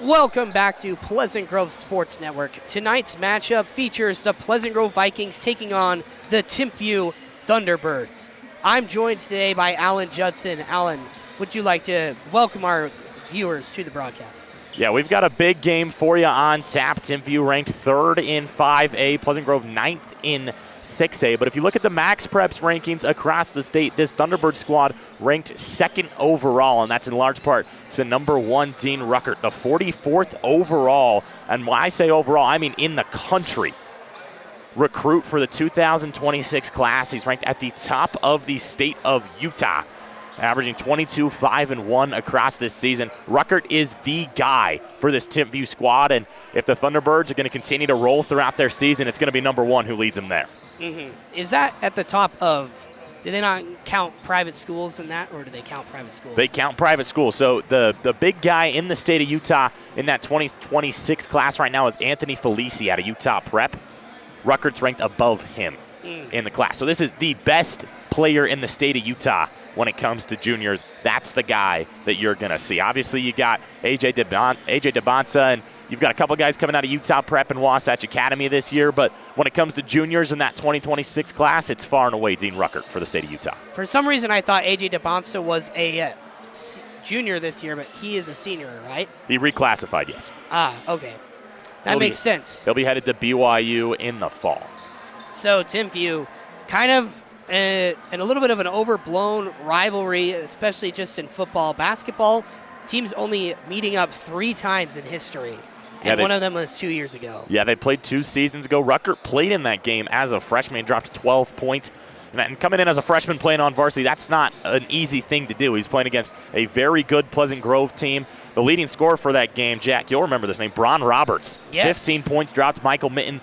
Welcome back to Pleasant Grove Sports Network. Tonight's matchup features the Pleasant Grove Vikings taking on the Timpview Thunderbirds. I'm joined today by Alan Judson. Alan, would you like to welcome our viewers to the broadcast? Yeah, we've got a big game for you on tap. Timpview ranked 3rd in 5A, Pleasant Grove 9th in 6A. But if you look at the Max Preps rankings across the state, this Thunderbird squad ranked 2nd overall, and that's in large part to number 1 Dean Ruckert, the 44th overall. And when I say overall, I mean in the country. Recruit for the 2026 class. He's ranked at the top of the state of Utah, averaging 22, 5, and 1 across this season. Ruckert is the guy for this Timpview squad, and if the Thunderbirds are going to continue to roll throughout their season, it's going to be number 1 who leads them there. Is that at the top of, do they not count private schools in that, or do they count private schools? They count private schools. So the big guy in the state of Utah in that 2026 class right now is Anthony Felici out of Utah Prep. Ruckert's ranked above him in the class. So this is the best player in the state of Utah when it comes to juniors. That's the guy that you're going to see. Obviously, you got AJ DeBonsa, and you've got a couple guys coming out of Utah Prep and Wasatch Academy this year, but when it comes to juniors in that 2026 class, it's far and away Dean Ruckert for the state of Utah. For some reason, I thought AJ DeBonsa was a junior this year, but he is a senior, right? He reclassified, yes. Ah, okay. That makes sense. He'll be headed to BYU in the fall. So Timpview, kind of in a little bit of an overblown rivalry, especially just in football. Basketball, teams only meeting up 3 times in history. And one of them was 2 years ago. Yeah, they played 2 seasons ago. Ruckert played in that game as a freshman and dropped 12 points. And coming in as a freshman playing on varsity, that's not an easy thing to do. He's playing against a very good Pleasant Grove team. The leading scorer for that game, Jack, you'll remember this name, Bron Roberts. Yes. 15 points dropped. Michael Mitten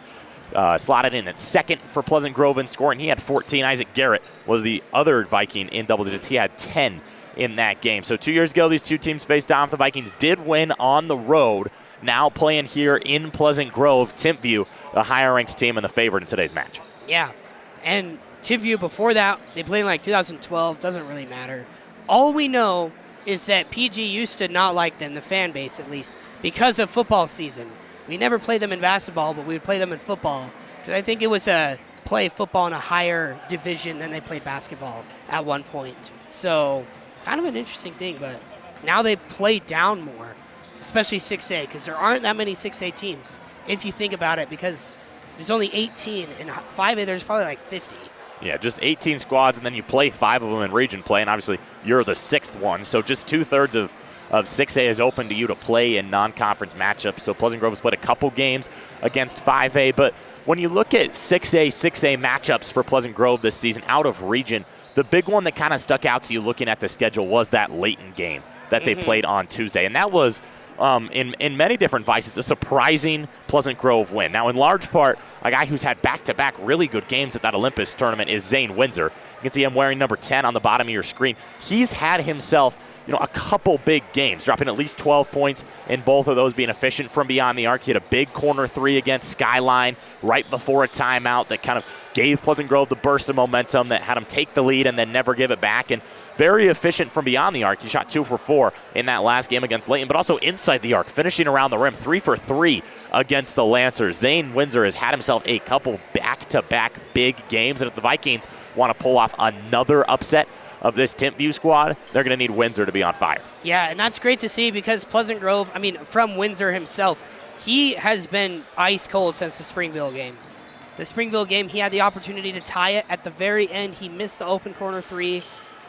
slotted in at 2nd for Pleasant Grove in scoring. He had 14. Isaac Garrett was the other Viking in double digits. He had 10 in that game. So 2 years ago, these two teams faced off. The Vikings did win on the road. Now playing here in Pleasant Grove, Timpview, the higher-ranked team and the favorite in today's match. Yeah, and Timpview before that, they played in like 2012. Doesn't really matter. All we know is that PG used to not like them, the fan base at least, because of football season. We never played them in basketball, but we would play them in football. Because I think it was play football in a higher division than they played basketball at one point. So kind of an interesting thing, but now they play down more, especially 6A, because there aren't that many 6A teams, if you think about it, because there's only 18. In 5A, there's probably like 50. Yeah, just 18 squads, and then you play 5 of them in region play, and obviously you're the 6th one. So just 2/3 of 6A is open to you to play in non-conference matchups. So Pleasant Grove has played a couple games against 5A, but when you look at 6A matchups for Pleasant Grove this season out of region, the big one that kind of stuck out to you looking at the schedule was that Layton game that they played on Tuesday, and that was in many different vices, a surprising Pleasant Grove win. Now, in large part, a guy who's had back-to-back really good games at that Olympus tournament is Zane Windsor. You can see him wearing number 10 on the bottom of your screen. He's had himself, a couple big games, dropping at least 12 points in both of those, being efficient from beyond the arc. He had a big corner 3 against Skyline right before a timeout that kind of gave Pleasant Grove the burst of momentum that had him take the lead and then never give it back. And very efficient from beyond the arc. He shot 2 for 4 in that last game against Layton, but also inside the arc, finishing around the rim, 3 for 3 against the Lancers. Zane Windsor has had himself a couple back-to-back big games, and if the Vikings want to pull off another upset of this Timpview squad, they're going to need Windsor to be on fire. Yeah, and that's great to see because Pleasant Grove, from Windsor himself, he has been ice cold since the Springville game. The Springville game, he had the opportunity to tie it. At the very end, he missed the open corner 3.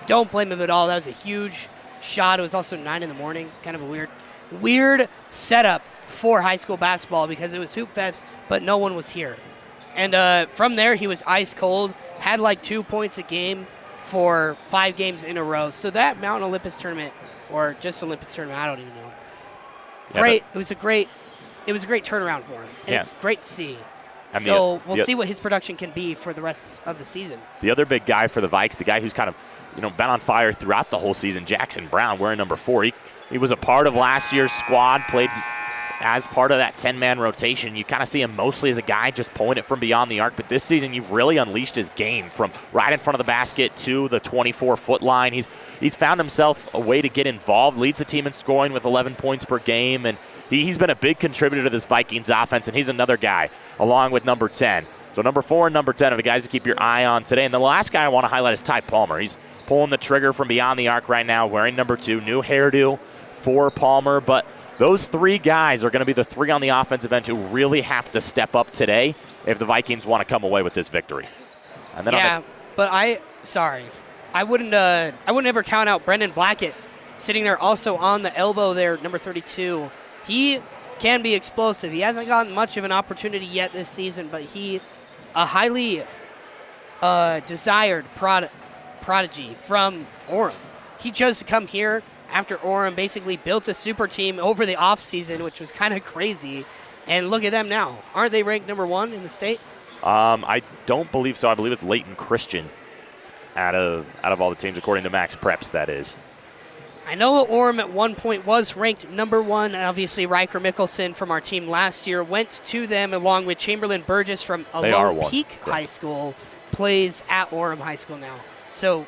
Don't blame him at all. That was a huge shot. It was also 9 in the morning. Kind of a weird setup for high school basketball because it was Hoop Fest, but no one was here. And from there, he was ice cold, had like 2 points a game for 5 games in a row. So that Mountain Olympus tournament, or just Olympus tournament, I don't even know. Yeah, great. It was a great turnaround for him. And it's great to see. We'll see what his production can be for the rest of the season. The other big guy for the Vikes, the guy who's kind of been on fire throughout the whole season, Jackson Brown, wearing number 4. He was a part of last year's squad, played as part of that 10-man rotation. You kind of see him mostly as a guy just pulling it from beyond the arc, but this season you've really unleashed his game from right in front of the basket to the 24-foot line. He's found himself a way to get involved, leads the team in scoring with 11 points per game, and he's been a big contributor to this Vikings offense, and he's another guy along with number 10. So number 4 and number 10 are the guys to keep your eye on today. And the last guy I want to highlight is Ty Palmer. He's pulling the trigger from beyond the arc right now, wearing number 2, new hairdo for Palmer. But those 3 guys are going to be the 3 on the offensive end who really have to step up today if the Vikings want to come away with this victory. And then I wouldn't ever count out Brendan Blackett sitting there also on the elbow there, number 32. He can be explosive. He hasn't gotten much of an opportunity yet this season, but a highly desired prodigy from Orem. He chose to come here after Orem basically built a super team over the offseason, which was kind of crazy. And look at them now. Aren't they ranked number 1 in the state? I don't believe so. I believe it's Leighton Christian out of all the teams, according to Max Preps, that is. I know Orem at one point was ranked number 1. Obviously, Riker Mickelson from our team last year went to them along with Chamberlain Burgess from Alone Peak High School, plays at Orem High School now. So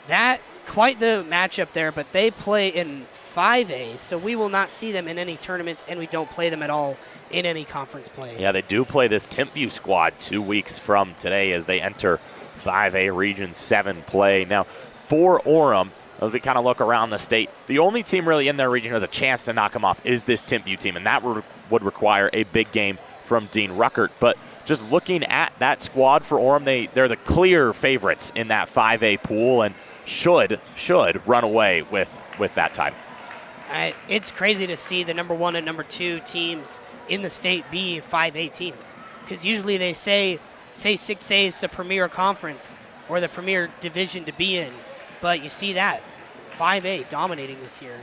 that quite the matchup there, but they play in 5A, so we will not see them in any tournaments, and we don't play them at all in any conference play. Yeah, they do play this Timpview squad 2 weeks from today as they enter 5A Region 7 play. Now, for Orem, as we kind of look around the state, the only team really in their region who has a chance to knock them off is this Timpview team, and that would require a big game from Dean Ruckert. But just looking at that squad for Orem, they're the clear favorites in that 5A pool and should run away with that title. It's crazy to see the number 1 and number 2 teams in the state be 5A teams, because usually they say 6A is the premier conference or the premier division to be in, but you see that 5A dominating this year.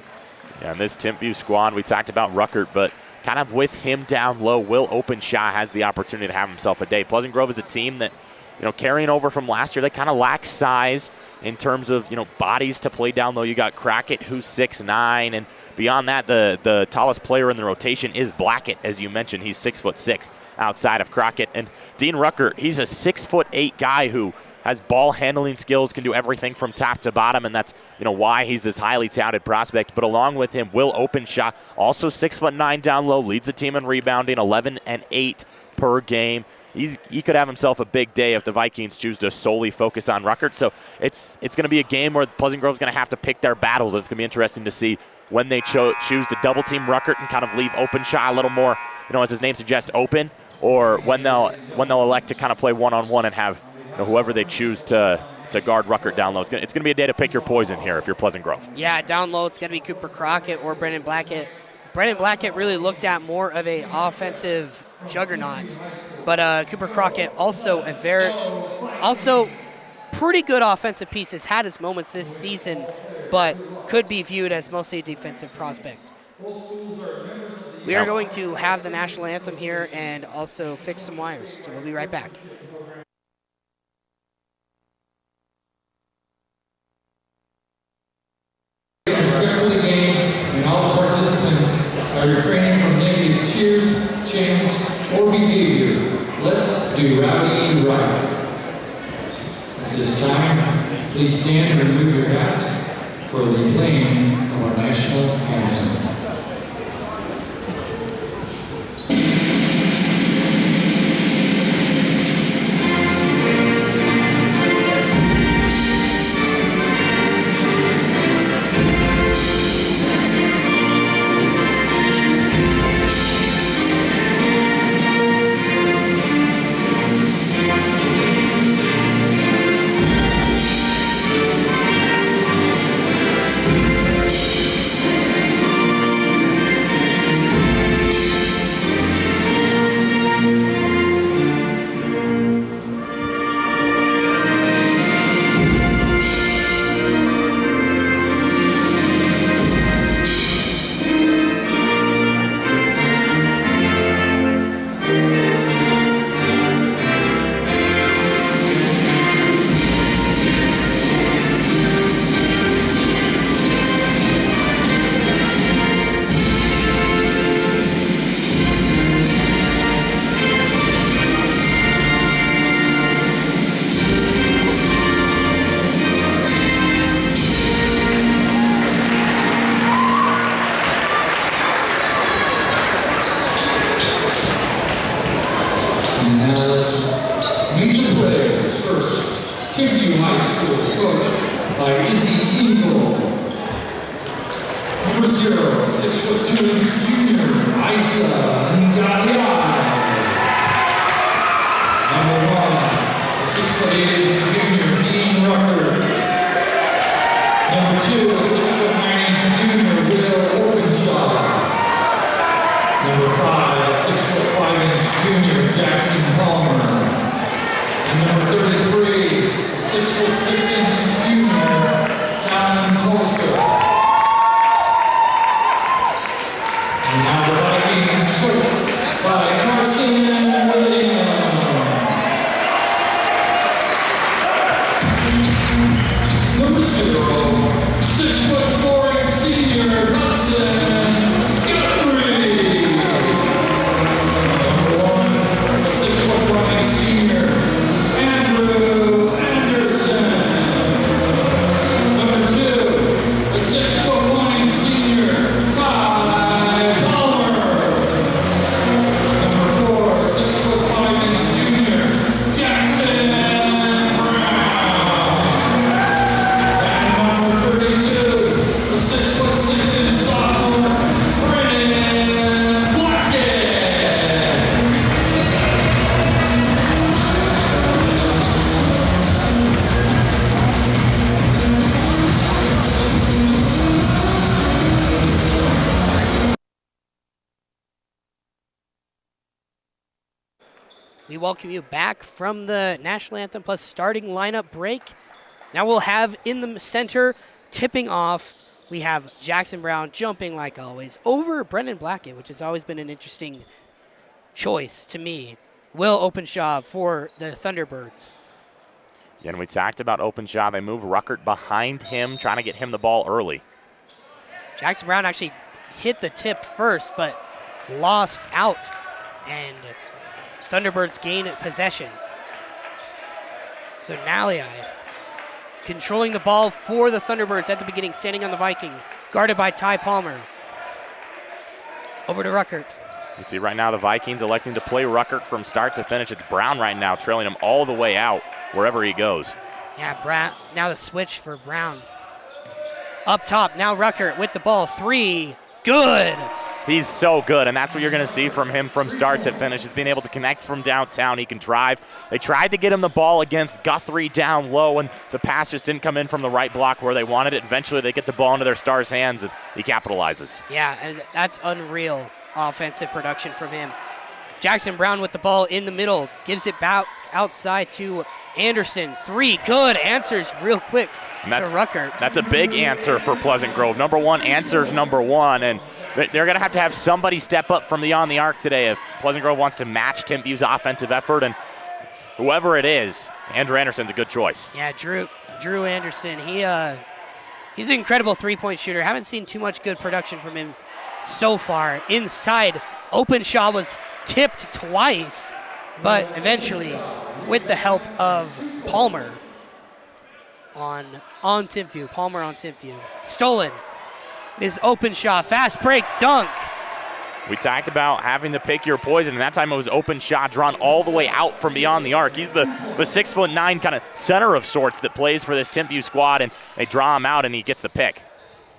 Yeah, and this Timpview squad, we talked about Ruckert, but kind of with him down low, Will Openshaw has the opportunity to have himself a day. Pleasant Grove is a team that, carrying over from last year, they kind of lack size in terms of, bodies to play down low. You got Crockett, who's 6'9", and beyond that, the tallest player in the rotation is Blackett, as you mentioned. He's 6'6" outside of Crockett. And Dean Ruckert, he's a 6'8" guy who has ball handling skills, can do everything from top to bottom, and that's why he's this highly touted prospect. But along with him, Will Openshaw, also 6'9" down low, leads the team in rebounding, 11 and 8 per game. He could have himself a big day if the Vikings choose to solely focus on Ruckert. So it's going to be a game where Pleasant Grove's going to have to pick their battles. It's going to be interesting to see when they choose to double team Ruckert and kind of leave Openshaw a little more, as his name suggests, open, or when they'll elect to kind of play one-on-one and have whoever they choose to guard Ruckert down low. It's going to be a day to pick your poison here if you're Pleasant Grove. Yeah, down low it's going to be Cooper Crockett or Brendan Blackett. Brendan Blackett really looked at more of a offensive juggernaut, but Cooper Crockett also pretty good offensive piece. Has had his moments this season, but could be viewed as mostly a defensive prospect. We are going to have the national anthem here and also fix some wires, so we'll be right back. Respect for the game, and all participants are refraining from negative cheers, chants, or behavior. Let's do rowdy right. At this time, please stand and remove your hats for the playing of our national anthem. Meet the players. First, Timpview High School, coached by Izzy Eagle. Number 0, 6'2" junior, Isa Ngaliai. Number 1, 6'8" junior, Dean Rucker. Number 2, 6'9" junior, Will Openshaw. Number 5, 6'5" junior, Jackson Palmer. And number 33, 6'6" junior, Calvin Tolska. And now the Vikings coached by Carson Williams. Number 0, 6'4" senior, Hudson Guthrie. Number 1, the 6'1" senior, Andrew Anderson. Number 2, the 6'1" senior, Ty Palmer. Number 4, 6'5" junior, Jackson Brown. And number 32, the 6'6" sophomore, Brandon Blackett. We welcome you back from the National Anthem Plus starting lineup break. Now we'll have in the center, tipping off, we have Jackson Brown jumping like always over Brendan Blackett, which has always been an interesting choice to me. Will Openshaw for the Thunderbirds. Yeah, and we talked about Openshaw. They move Ruckert behind him, trying to get him the ball early. Jackson Brown actually hit the tip first, but lost out. And Thunderbirds gain possession. So Naliai controlling the ball for the Thunderbirds at the beginning, standing on the Viking, guarded by Ty Palmer. Over to Ruckert. You see right now the Vikings electing to play Ruckert from start to finish. It's Brown right now, trailing him all the way out wherever he goes. Yeah, Brown. Now the switch for Brown. Up top, now Ruckert with the ball. 3, good. He's so good, and that's what you're going to see from him from start to finish, is being able to connect from downtown. He can drive. They tried to get him the ball against Guthrie down low, and the pass just didn't come in from the right block where they wanted it. Eventually, they get the ball into their star's hands, and he capitalizes. Yeah, and that's unreal offensive production from him. Jackson Brown with the ball in the middle, gives it back outside to Anderson. 3, good, answers real quick to Ruckert. That's a big answer for Pleasant Grove. Number 1, answers number 1, and they're going to have somebody step up from beyond the arc today if Pleasant Grove wants to match Timpview's offensive effort, and whoever it is, Andrew Anderson's a good choice. Yeah, Drew Anderson, he's an incredible three-point shooter. Haven't seen too much good production from him so far. Inside, Openshaw was tipped twice, but eventually, with the help of Palmer on Timpview, Palmer on Timpview. Stolen is Openshaw, fast break, dunk. We talked about having to pick your poison, and that time it was Openshaw drawn all the way out from beyond the arc. He's the 6'9" kind of center of sorts that plays for this Timpview squad, and they draw him out, and he gets the pick.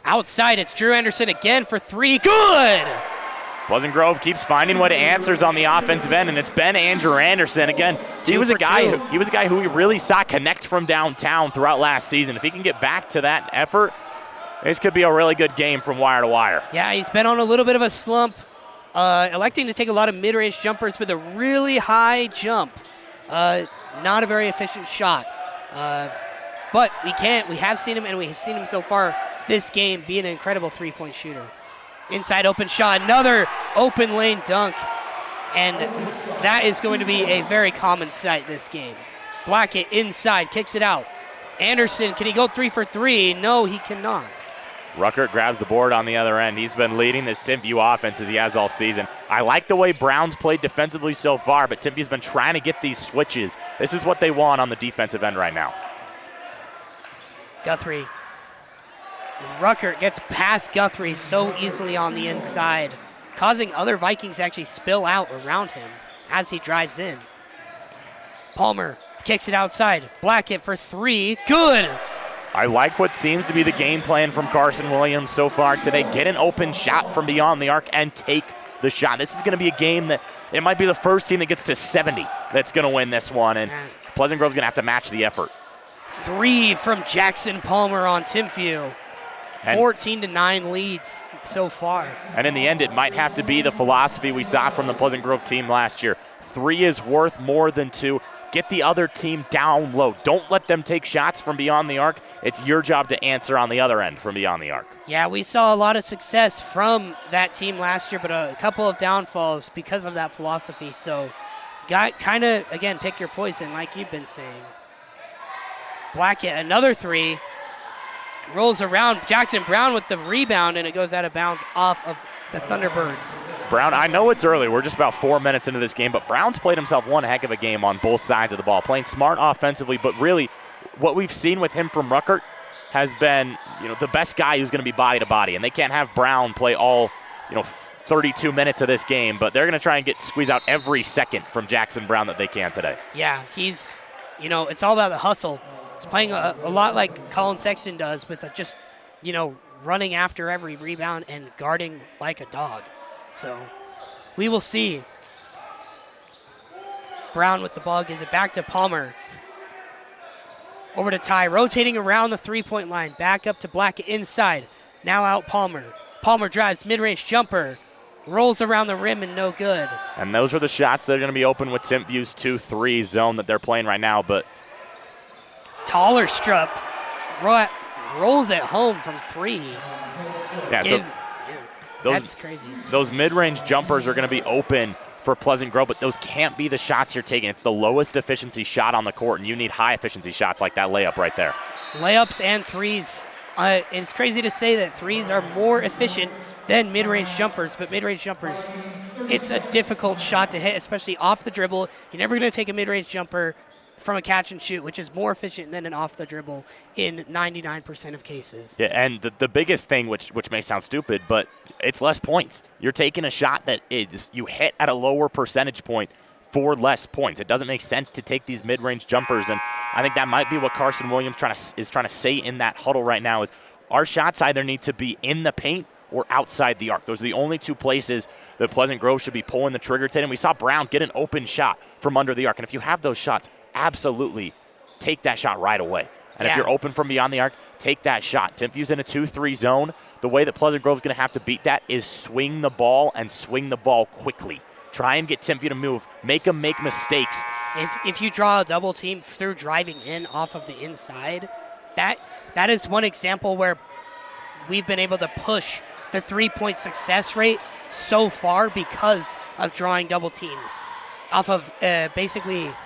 Outside, it's Drew Anderson again for 3, good! Pleasant Grove keeps finding what answers on the offensive end, and it's been Andrew Anderson. Again, he was a guy who we really saw connect from downtown throughout last season. If he can get back to that effort, this could be a really good game from wire to wire. Yeah, he's been on a little bit of a slump, electing to take a lot of mid-range jumpers with a really high jump. Not a very efficient shot. But we have seen him, and we have seen him so far this game be an incredible three-point shooter. Inside Openshaw, another open lane dunk, and that is going to be a very common sight this game. Blackett inside, kicks it out. Anderson, can he go 3 for 3? No, he cannot. Ruckert grabs the board on the other end. He's been leading this Timpview offense as he has all season. I like the way Brown's played defensively so far, but Timpview's been trying to get these switches. This is what they want on the defensive end right now. Guthrie. Ruckert gets past Guthrie so easily on the inside, causing other Vikings to actually spill out around him as he drives in. Palmer kicks it outside. Blackett for three. Good. I like what seems to be the game plan from Carson Williams so far today. Get an open shot from beyond the arc and take the shot. This is going to be a game that it might be the first team that gets to 70 that's going to win this one, and Pleasant Grove's going to have to match the effort. Three from Jackson Palmer on Timpview. 14-9 leads so far. And in the end, it might have to be the philosophy we saw from the Pleasant Grove team last year. 3 is worth more than 2. Get the other team down low. Don't let them take shots from beyond the arc. It's your job to answer on the other end from beyond the arc. Yeah, we saw a lot of success from that team last year, but a couple of downfalls because of that philosophy. So, kind of, again, pick your poison like you've been saying. Blackett, another three. Rolls around. Jackson Brown with the rebound, and it goes out of bounds off of the Thunderbirds. Brown, I know it's early. We're just about 4 minutes into this game, but Brown's played himself one heck of a game on both sides of the ball, playing smart offensively, but really what we've seen with him from Ruckert has been, the best guy who's going to be body to body, and they can't have Brown play all, 32 minutes of this game, but they're going to try and squeeze out every second from Jackson Brown that they can today. Yeah, he's, it's all about the hustle. He's playing a lot like Colin Sexton does with just, running after every rebound and guarding like a dog. So we will see. Brown with the ball gives it back to Palmer. Over to Ty, rotating around the three-point line. Back up to Blackett inside. Now out Palmer. Palmer drives mid-range jumper. Rolls around the rim and no good. And those are the shots that are going to be open with Timpview's 2-3 zone that they're playing right now, but Taller Strupp rolls it home from three. Yeah, that's crazy. Those mid-range jumpers are going to be open for Pleasant Grove, but those can't be the shots you're taking. It's the lowest efficiency shot on the court, and you need high efficiency shots like that layup right there. Layups and threes. It's crazy to say that threes are more efficient than mid-range jumpers, but mid-range jumpers, it's a difficult shot to hit, especially off the dribble. You're never going to take a mid-range jumper from a catch and shoot, which is more efficient than an off the dribble in 99% of cases. Yeah, and the biggest thing, which may sound stupid, but it's less points. You're taking a shot that you hit at a lower percentage point for less points. It doesn't make sense to take these mid-range jumpers, and I think that might be what Carson Williams is trying to say in that huddle right now is our shots either need to be in the paint or outside the arc. Those are the only two places that Pleasant Grove should be pulling the trigger today, and we saw Brown get an open shot from under the arc, and if you have those shots, absolutely take that shot right away. And if you're open from beyond the arc, take that shot. Timpview's in a 2-3 zone. The way that Pleasant Grove's going to have to beat that is swing the ball and swing the ball quickly. Try and get Timpview to move. Make them make mistakes. If you draw a double team through driving in off of the inside, that is one example where we've been able to push the three-point success rate so far because of drawing double teams off of basically –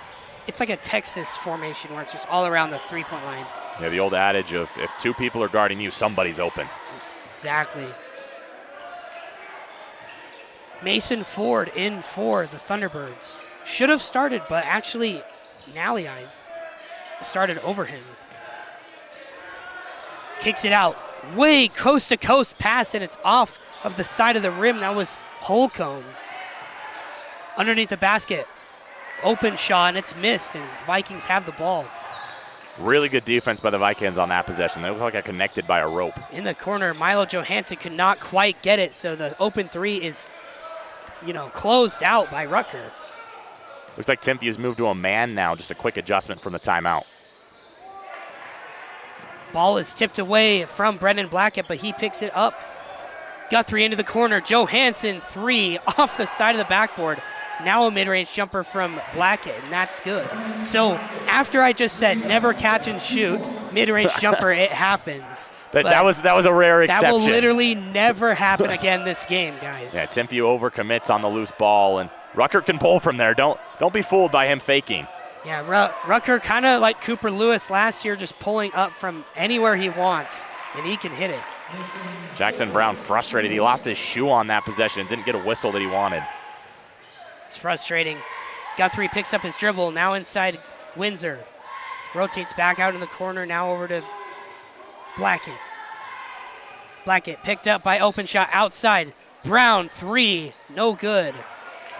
it's like a Texas formation where it's just all around the three-point line. Yeah, the old adage of if two people are guarding you, somebody's open. Exactly. Mason Ford in for the Thunderbirds. Should have started, but actually Nally started over him. Kicks it out. Way coast-to-coast pass, and it's off of the side of the rim. That was Holcomb. Underneath the basket. Open shot, and it's missed, and Vikings have the ball. Really good defense by the Vikings on that possession. They look like they're connected by a rope. In the corner, Milo Johansson could not quite get it, so the open three is, closed out by Rucker. Looks like Timpview's moved to a man now, just a quick adjustment from the timeout. Ball is tipped away from Brendan Blackett, but he picks it up. Guthrie into the corner. Johansson, three off the side of the backboard. Now a mid-range jumper from Blackett, and that's good. So after I just said never catch and shoot, mid-range jumper, it happens. That was a rare exception. That will literally never happen again this game, guys. Yeah, Timpview overcommits on the loose ball, and Rucker can pull from there. Don't be fooled by him faking. Yeah, Rucker kind of like Cooper Lewis last year, just pulling up from anywhere he wants, and he can hit it. Jackson Brown frustrated. He lost his shoe on that possession and didn't get a whistle that he wanted. It's frustrating. Guthrie picks up his dribble, now inside Windsor. Rotates back out in the corner, now over to Blackett. Blackett picked up by open shot outside. Brown, three, no good.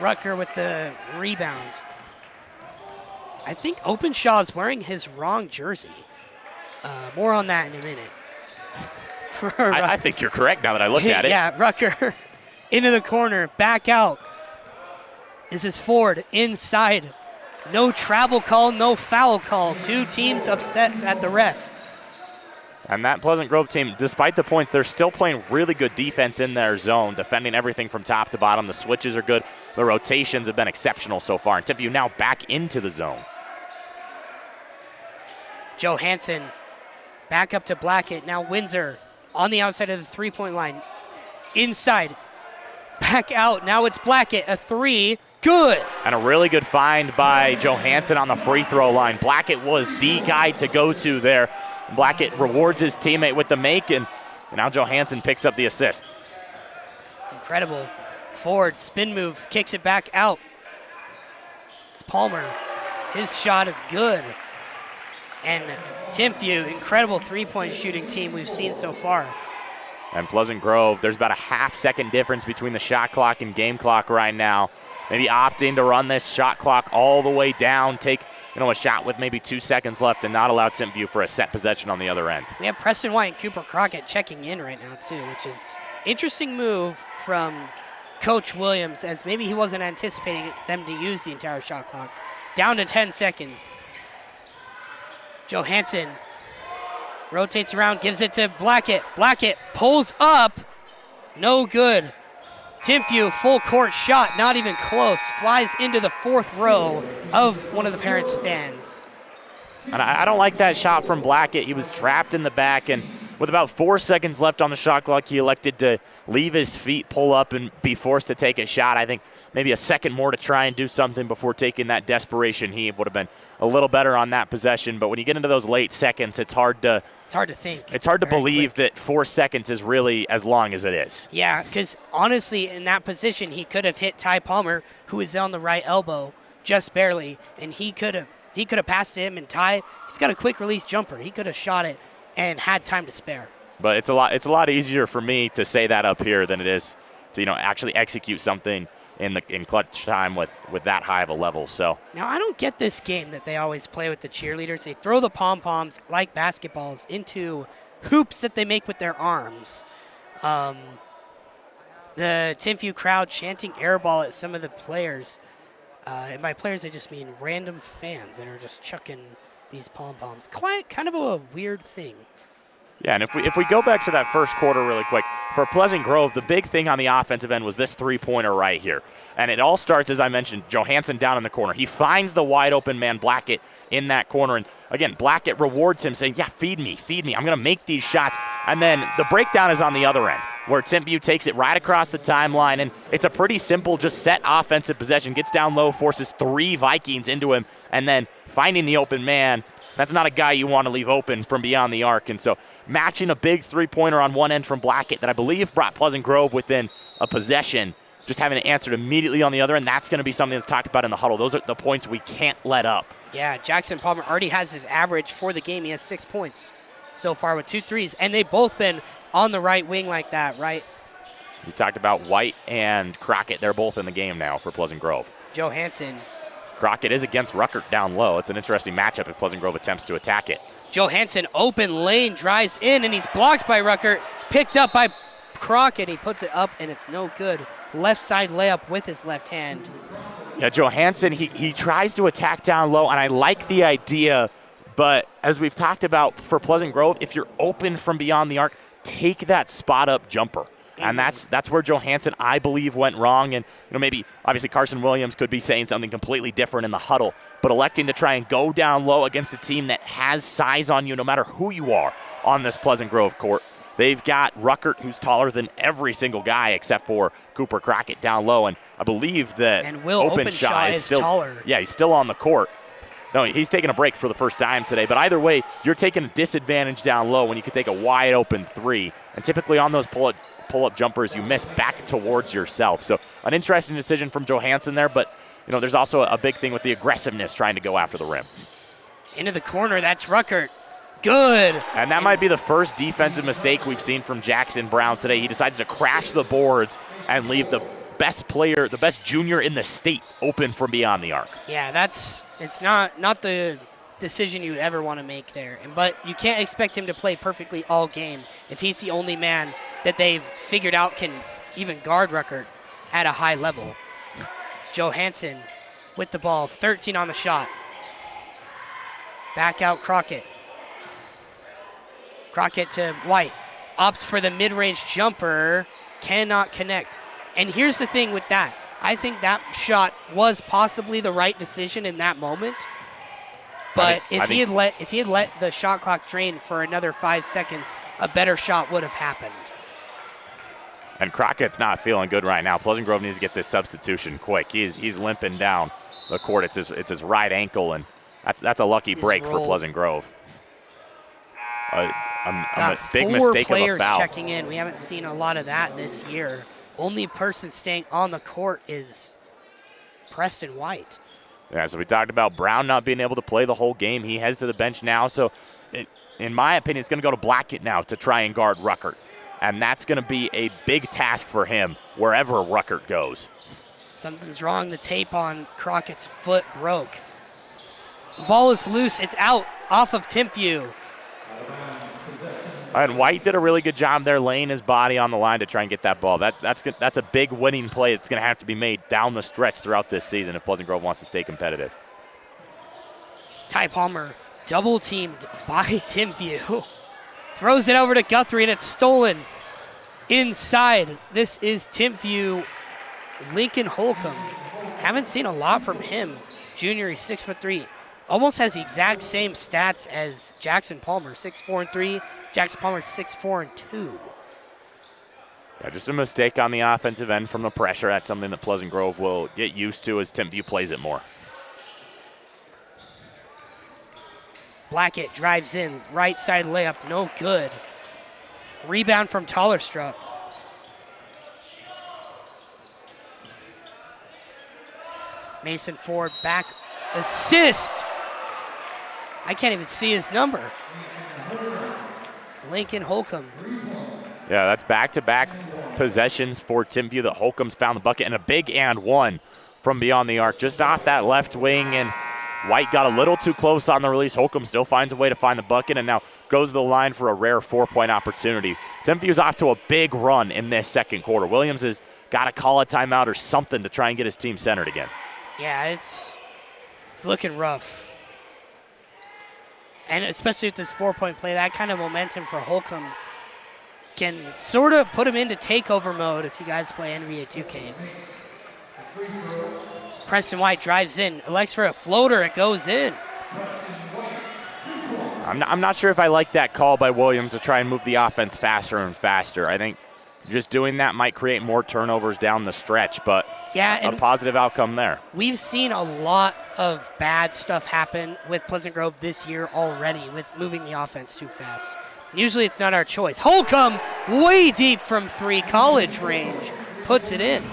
Rucker with the rebound. I think Openshaw's wearing his wrong jersey. More on that in a minute. I think you're correct now that I look at it. Yeah, Rucker into the corner, back out. This is Ford inside. No travel call, no foul call. Two teams upset at the ref. And that Pleasant Grove team, despite the points, they're still playing really good defense in their zone, defending everything from top to bottom. The switches are good. The rotations have been exceptional so far. And Timpview now back into the zone. Johansson back up to Blackett. Now Windsor on the outside of the three-point line. Inside. Back out. Now it's Blackett. A three. Good. And a really good find by Johansson on the free throw line. Blackett was the guy to go to there. Blackett rewards his teammate with the make, and now Johansson picks up the assist. Incredible. Ford, spin move, kicks it back out. It's Palmer. His shot is good. And Timpview, incredible three-point shooting team we've seen so far. And Pleasant Grove, there's about a half-second difference between the shot clock and game clock right now. Maybe opting to run this shot clock all the way down, take a shot with maybe 2 seconds left and not allow Timpview for a set possession on the other end. We have Preston White and Cooper Crockett checking in right now too, which is interesting move from Coach Williams, as maybe he wasn't anticipating them to use the entire shot clock. Down to 10 seconds. Johansson rotates around, gives it to Blackett. Blackett pulls up. No good. Timpview, full court shot, not even close. Flies into the fourth row of one of the parents' stands. And I don't like that shot from Blackett. He was trapped in the back, and with about 4 seconds left on the shot clock, he elected to leave his feet, pull up, and be forced to take a shot. I think maybe a second more to try and do something before taking that desperation heave would have been a little better on that possession. But when you get into those late seconds, it's hard to think. It's hard to believe that 4 seconds is really as long as it is. Yeah, because honestly, in that position, he could have hit Ty Palmer, who is on the right elbow, just barely, and he could have passed him. And Ty, he's got a quick release jumper. He could have shot it and had time to spare. But it's a lot easier for me to say that up here than it is to actually execute something in clutch time with that high of a level. So now I don't get this game that they always play with the cheerleaders. They throw the pom-poms like basketballs into hoops that they make with their arms. The Timpview crowd chanting airball at some of the players. And by players, I just mean random fans that are just chucking these pom-poms. Kind of a weird thing. Yeah, and if we go back to that first quarter really quick, for Pleasant Grove, the big thing on the offensive end was this three-pointer right here. And it all starts, as I mentioned, Johansson down in the corner. He finds the wide-open man, Blackett, in that corner. And, again, Blackett rewards him, saying, yeah, feed me. I'm going to make these shots. And then the breakdown is on the other end, where Timpview takes it right across the timeline. And it's a pretty simple, just set offensive possession. Gets down low, forces 3 Vikings into him, and then finding the open man. That's not a guy you want to leave open from beyond the arc. And so matching a big three-pointer on one end from Blackett that I believe brought Pleasant Grove within a possession, just having it answered immediately on the other end, that's going to be something that's talked about in the huddle. Those are the points we can't let up. Yeah, Jackson Palmer already has his average for the game. He has 6 points so far with 2 threes, and they've both been on the right wing like that, right? You talked about White and Crockett. They're both in the game now for Pleasant Grove. Johansson. Crockett is against Ruckert down low. It's an interesting matchup if Pleasant Grove attempts to attack it. Johansson, open lane, drives in, and he's blocked by Ruckert. Picked up by Crockett. He puts it up, and it's no good. Left side layup with his left hand. Yeah, Johansson, he tries to attack down low, and I like the idea, but as we've talked about for Pleasant Grove, if you're open from beyond the arc, take that spot-up jumper. And that's where Johansson, I believe, went wrong. And maybe obviously Carson Williams could be saying something completely different in the huddle, but electing to try and go down low against a team that has size on you no matter who you are on this Pleasant Grove court. They've got Ruckert, who's taller than every single guy except for Cooper Crockett down low. And I believe that and Will Openshaw is still taller. Yeah, he's still on the court. No, he's taking a break for the first time today. But either way, you're taking a disadvantage down low when you could take a wide open 3. And typically on those pull-up jumpers, you miss back towards yourself. So an interesting decision from Johansson there, but there's also a big thing with the aggressiveness trying to go after the rim. Into the corner, that's Ruckert. Good. And that might be the first defensive mistake we've seen from Jackson Brown today. He decides to crash the boards and leave the best player, the best junior in the state, open from beyond the arc. Yeah, it's not the decision you'd ever want to make there. But you can't expect him to play perfectly all game if he's the only man that they've figured out can even guard Ruckert at a high level. Johansson with the ball, 13 on the shot. Back out Crockett. Crockett to White. Opts for the mid-range jumper. Cannot connect. And here's the thing with that. I think that shot was possibly the right decision in that moment. But if he had let the shot clock drain for another 5 seconds, a better shot would have happened. And Crockett's not feeling good right now. Pleasant Grove needs to get this substitution quick. He's limping down the court. It's his right ankle, and that's a lucky break for Pleasant Grove. A big mistake of a foul. 4 players checking in. We haven't seen a lot of that this year. Only person staying on the court is Preston White. Yeah, so we talked about Brown not being able to play the whole game. He heads to the bench now. So, in my opinion, it's going to go to Blackett now to try and guard Ruckert. And that's going to be a big task for him wherever Ruckert goes. Something's wrong. The tape on Crockett's foot broke. Ball is loose. It's out off of Timpview. And White did a really good job there laying his body on the line to try and get that ball. That's a big winning play that's going to have to be made down the stretch throughout this season if Pleasant Grove wants to stay competitive. Ty Palmer double teamed by Timpview. Throws it over to Guthrie, and it's stolen inside. This is Timpview. Lincoln Holcomb. Haven't seen a lot from him. Junior, he's 6'3". Almost has the exact same stats as Jackson Palmer, 6'4" 3". Jackson Palmer 6'4" 2". Yeah, just a mistake on the offensive end from the pressure. That's something that Pleasant Grove will get used to as Timpview plays it more. Blackett drives in, right side layup, no good. Rebound from Tollerstrup. Mason Ford back, assist. I can't even see his number. It's Lincoln Holcomb. Yeah, that's back-to-back possessions for Timpview that Holcomb's found the bucket, and a big and one from beyond the arc, just off that left wing, and White got a little too close on the release. Holcomb still finds a way to find the bucket and now goes to the line for a rare 4-point opportunity. Timpview's off to a big run in this second quarter. Williams has got to call a timeout or something to try and get his team centered again. Yeah, it's looking rough. And especially with this 4-point play, that kind of momentum for Holcomb can sort of put him into takeover mode if you guys play NBA 2K. Preston White drives in, elects for a floater, it goes in. I'm not sure if I like that call by Williams to try and move the offense faster and faster. I think just doing that might create more turnovers down the stretch, but yeah, a positive outcome there. We've seen a lot of bad stuff happen with Pleasant Grove this year already with moving the offense too fast. Usually it's not our choice. Holcomb, way deep from 3, college range, puts it in.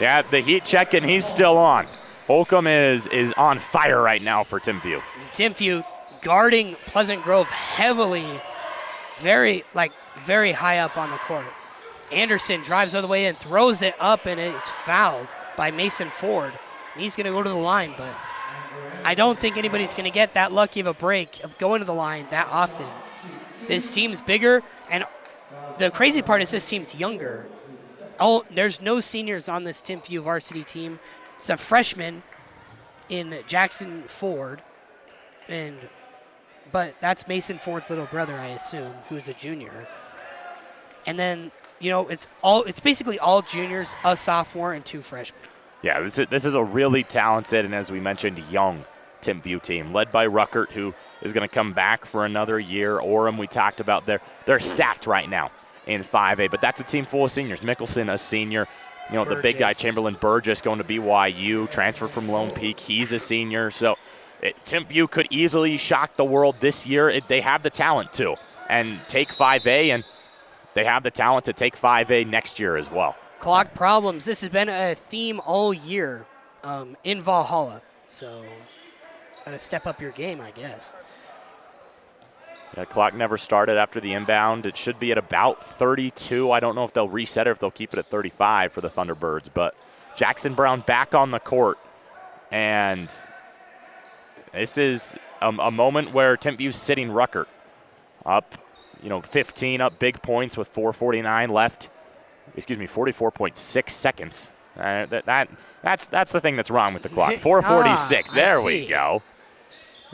Yeah, the heat check, and he's still on. Holcomb is on fire right now for Timpview. Timpview guarding Pleasant Grove heavily, very high up on the court. Anderson drives all the way in, throws it up, and it's fouled by Mason Ford. He's going to go to the line, but I don't think anybody's going to get that lucky of a break of going to the line that often. This team's bigger, and the crazy part is this team's younger. Oh, there's no seniors on this Timpview varsity team. It's a freshman in Jackson Ford, but that's Mason Ford's little brother, I assume, who's a junior. And then, it's basically all juniors, a sophomore, and 2 freshmen. Yeah, this is a really talented and, as we mentioned, young Timpview team, led by Ruckert, who is going to come back for another year. Orem, we talked about, they're stacked right now in 5A, but that's a team full of seniors. Mickelson, a senior. The big guy, Chamberlain Burgess, going to BYU, transferred from Lone Peak. He's a senior. So Timpview could easily shock the world this year. They have the talent to, and take 5A, and they have the talent to take 5A next year as well. Clock problems. This has been a theme all year in Valhalla. So got to step up your game, I guess. The clock never started after the inbound. It should be at about 32. I don't know if they'll reset it or if they'll keep it at 35 for the Thunderbirds, but Jackson Brown back on the court. And this is a moment where Timpview's sitting Ruckert up, 15 up big points with 4:49 left. 44.6 seconds. That's the thing that's wrong with the clock. 4:46. There we go.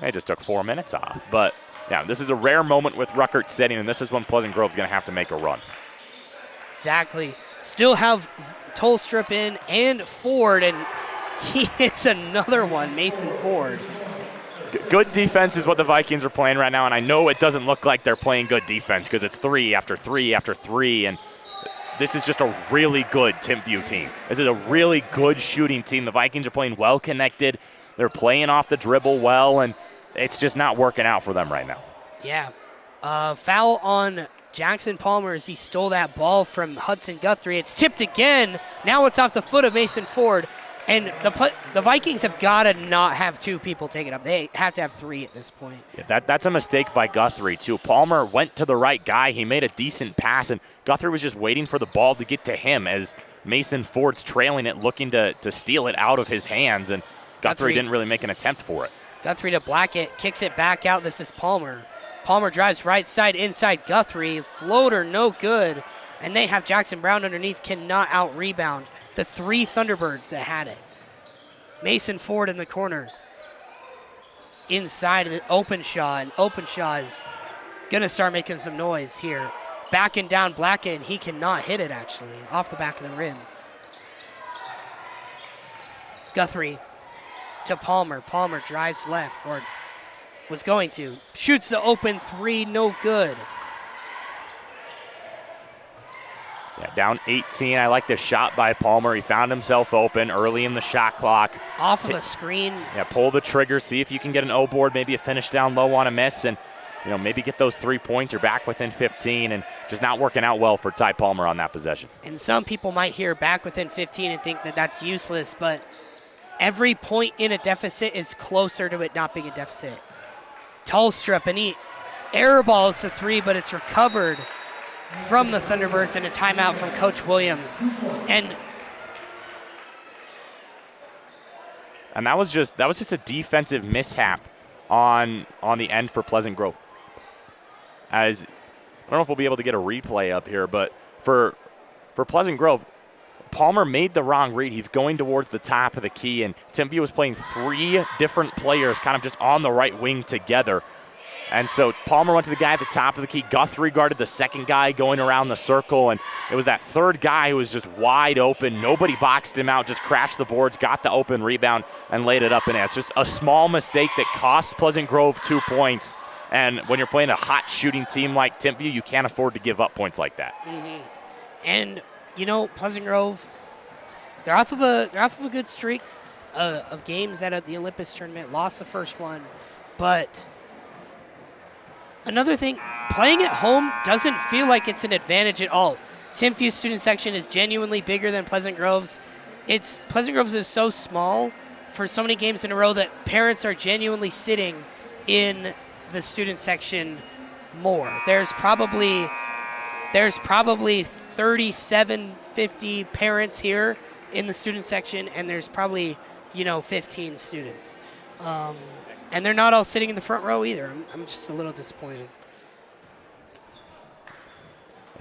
They just took 4 minutes off. But yeah, this is a rare moment with Ruckert sitting, and this is when Pleasant Grove's going to have to make a run. Exactly. Still have Tolstrup in and Ford, and he hits another one, Mason Ford. Good defense is what the Vikings are playing right now, and I know it doesn't look like they're playing good defense because it's 3 after 3 after 3, and this is just a really good Timpview team. This is a really good shooting team. The Vikings are playing well connected. They're playing off the dribble well, and it's just not working out for them right now. Yeah. Foul on Jackson Palmer as he stole that ball from Hudson Guthrie. It's tipped again. Now it's off the foot of Mason Ford. And the Vikings have got to not have 2 people take it up. They have to have 3 at this point. Yeah, that's a mistake by Guthrie, too. Palmer went to the right guy. He made a decent pass, and Guthrie was just waiting for the ball to get to him as Mason Ford's trailing it, looking to steal it out of his hands, and Guthrie didn't really make an attempt for it. Guthrie to Blackett, kicks it back out. This is Palmer. Palmer drives right side inside Guthrie. Floater, no good. And they have Jackson Brown underneath, cannot out-rebound the 3 Thunderbirds that had it. Mason Ford in the corner. Inside of the Openshaw, and Openshaw is going to start making some noise here. Backing down Blackett, and he cannot hit it, actually, off the back of the rim. Guthrie to Palmer. Palmer drives left, or was going to. Shoots the open 3, no good. Yeah, down 18. I like the shot by Palmer. He found himself open early in the shot clock. Off of a screen. Yeah, pull the trigger, see if you can get an O-board, maybe a finish down low on a miss, and maybe get those 3 points. You're back within 15, and just not working out well for Ty Palmer on that possession. And some people might hear back within 15 and think that that's useless, but every point in a deficit is closer to it not being a deficit. Tolstrup, and he airballs the 3, but it's recovered from the Thunderbirds and a timeout from Coach Williams. And that was just a defensive mishap on the end for Pleasant Grove. As I don't know if we'll be able to get a replay up here, but for Pleasant Grove, Palmer made the wrong read. He's going towards the top of the key, and Timpview was playing 3 different players kind of just on the right wing together. And so Palmer went to the guy at the top of the key. Guthrie guarded the second guy going around the circle, and it was that third guy who was just wide open. Nobody boxed him out, just crashed the boards, got the open rebound, and laid it up and in. It's just a small mistake that cost Pleasant Grove 2 points. And when you're playing a hot shooting team like Timpview, you can't afford to give up points like that. Mm-hmm. And Pleasant Grove, they're off of a good streak of games at the Olympus tournament. Lost the first one, but another thing, playing at home doesn't feel like it's an advantage at all. Timpview's student section is genuinely bigger than Pleasant Grove's. Pleasant Grove's is so small for so many games in a row that parents are genuinely sitting in the student section more. There's probably 37, 50 parents here in the student section, and there's probably 15 students. And they're not all sitting in the front row either. I'm just a little disappointed.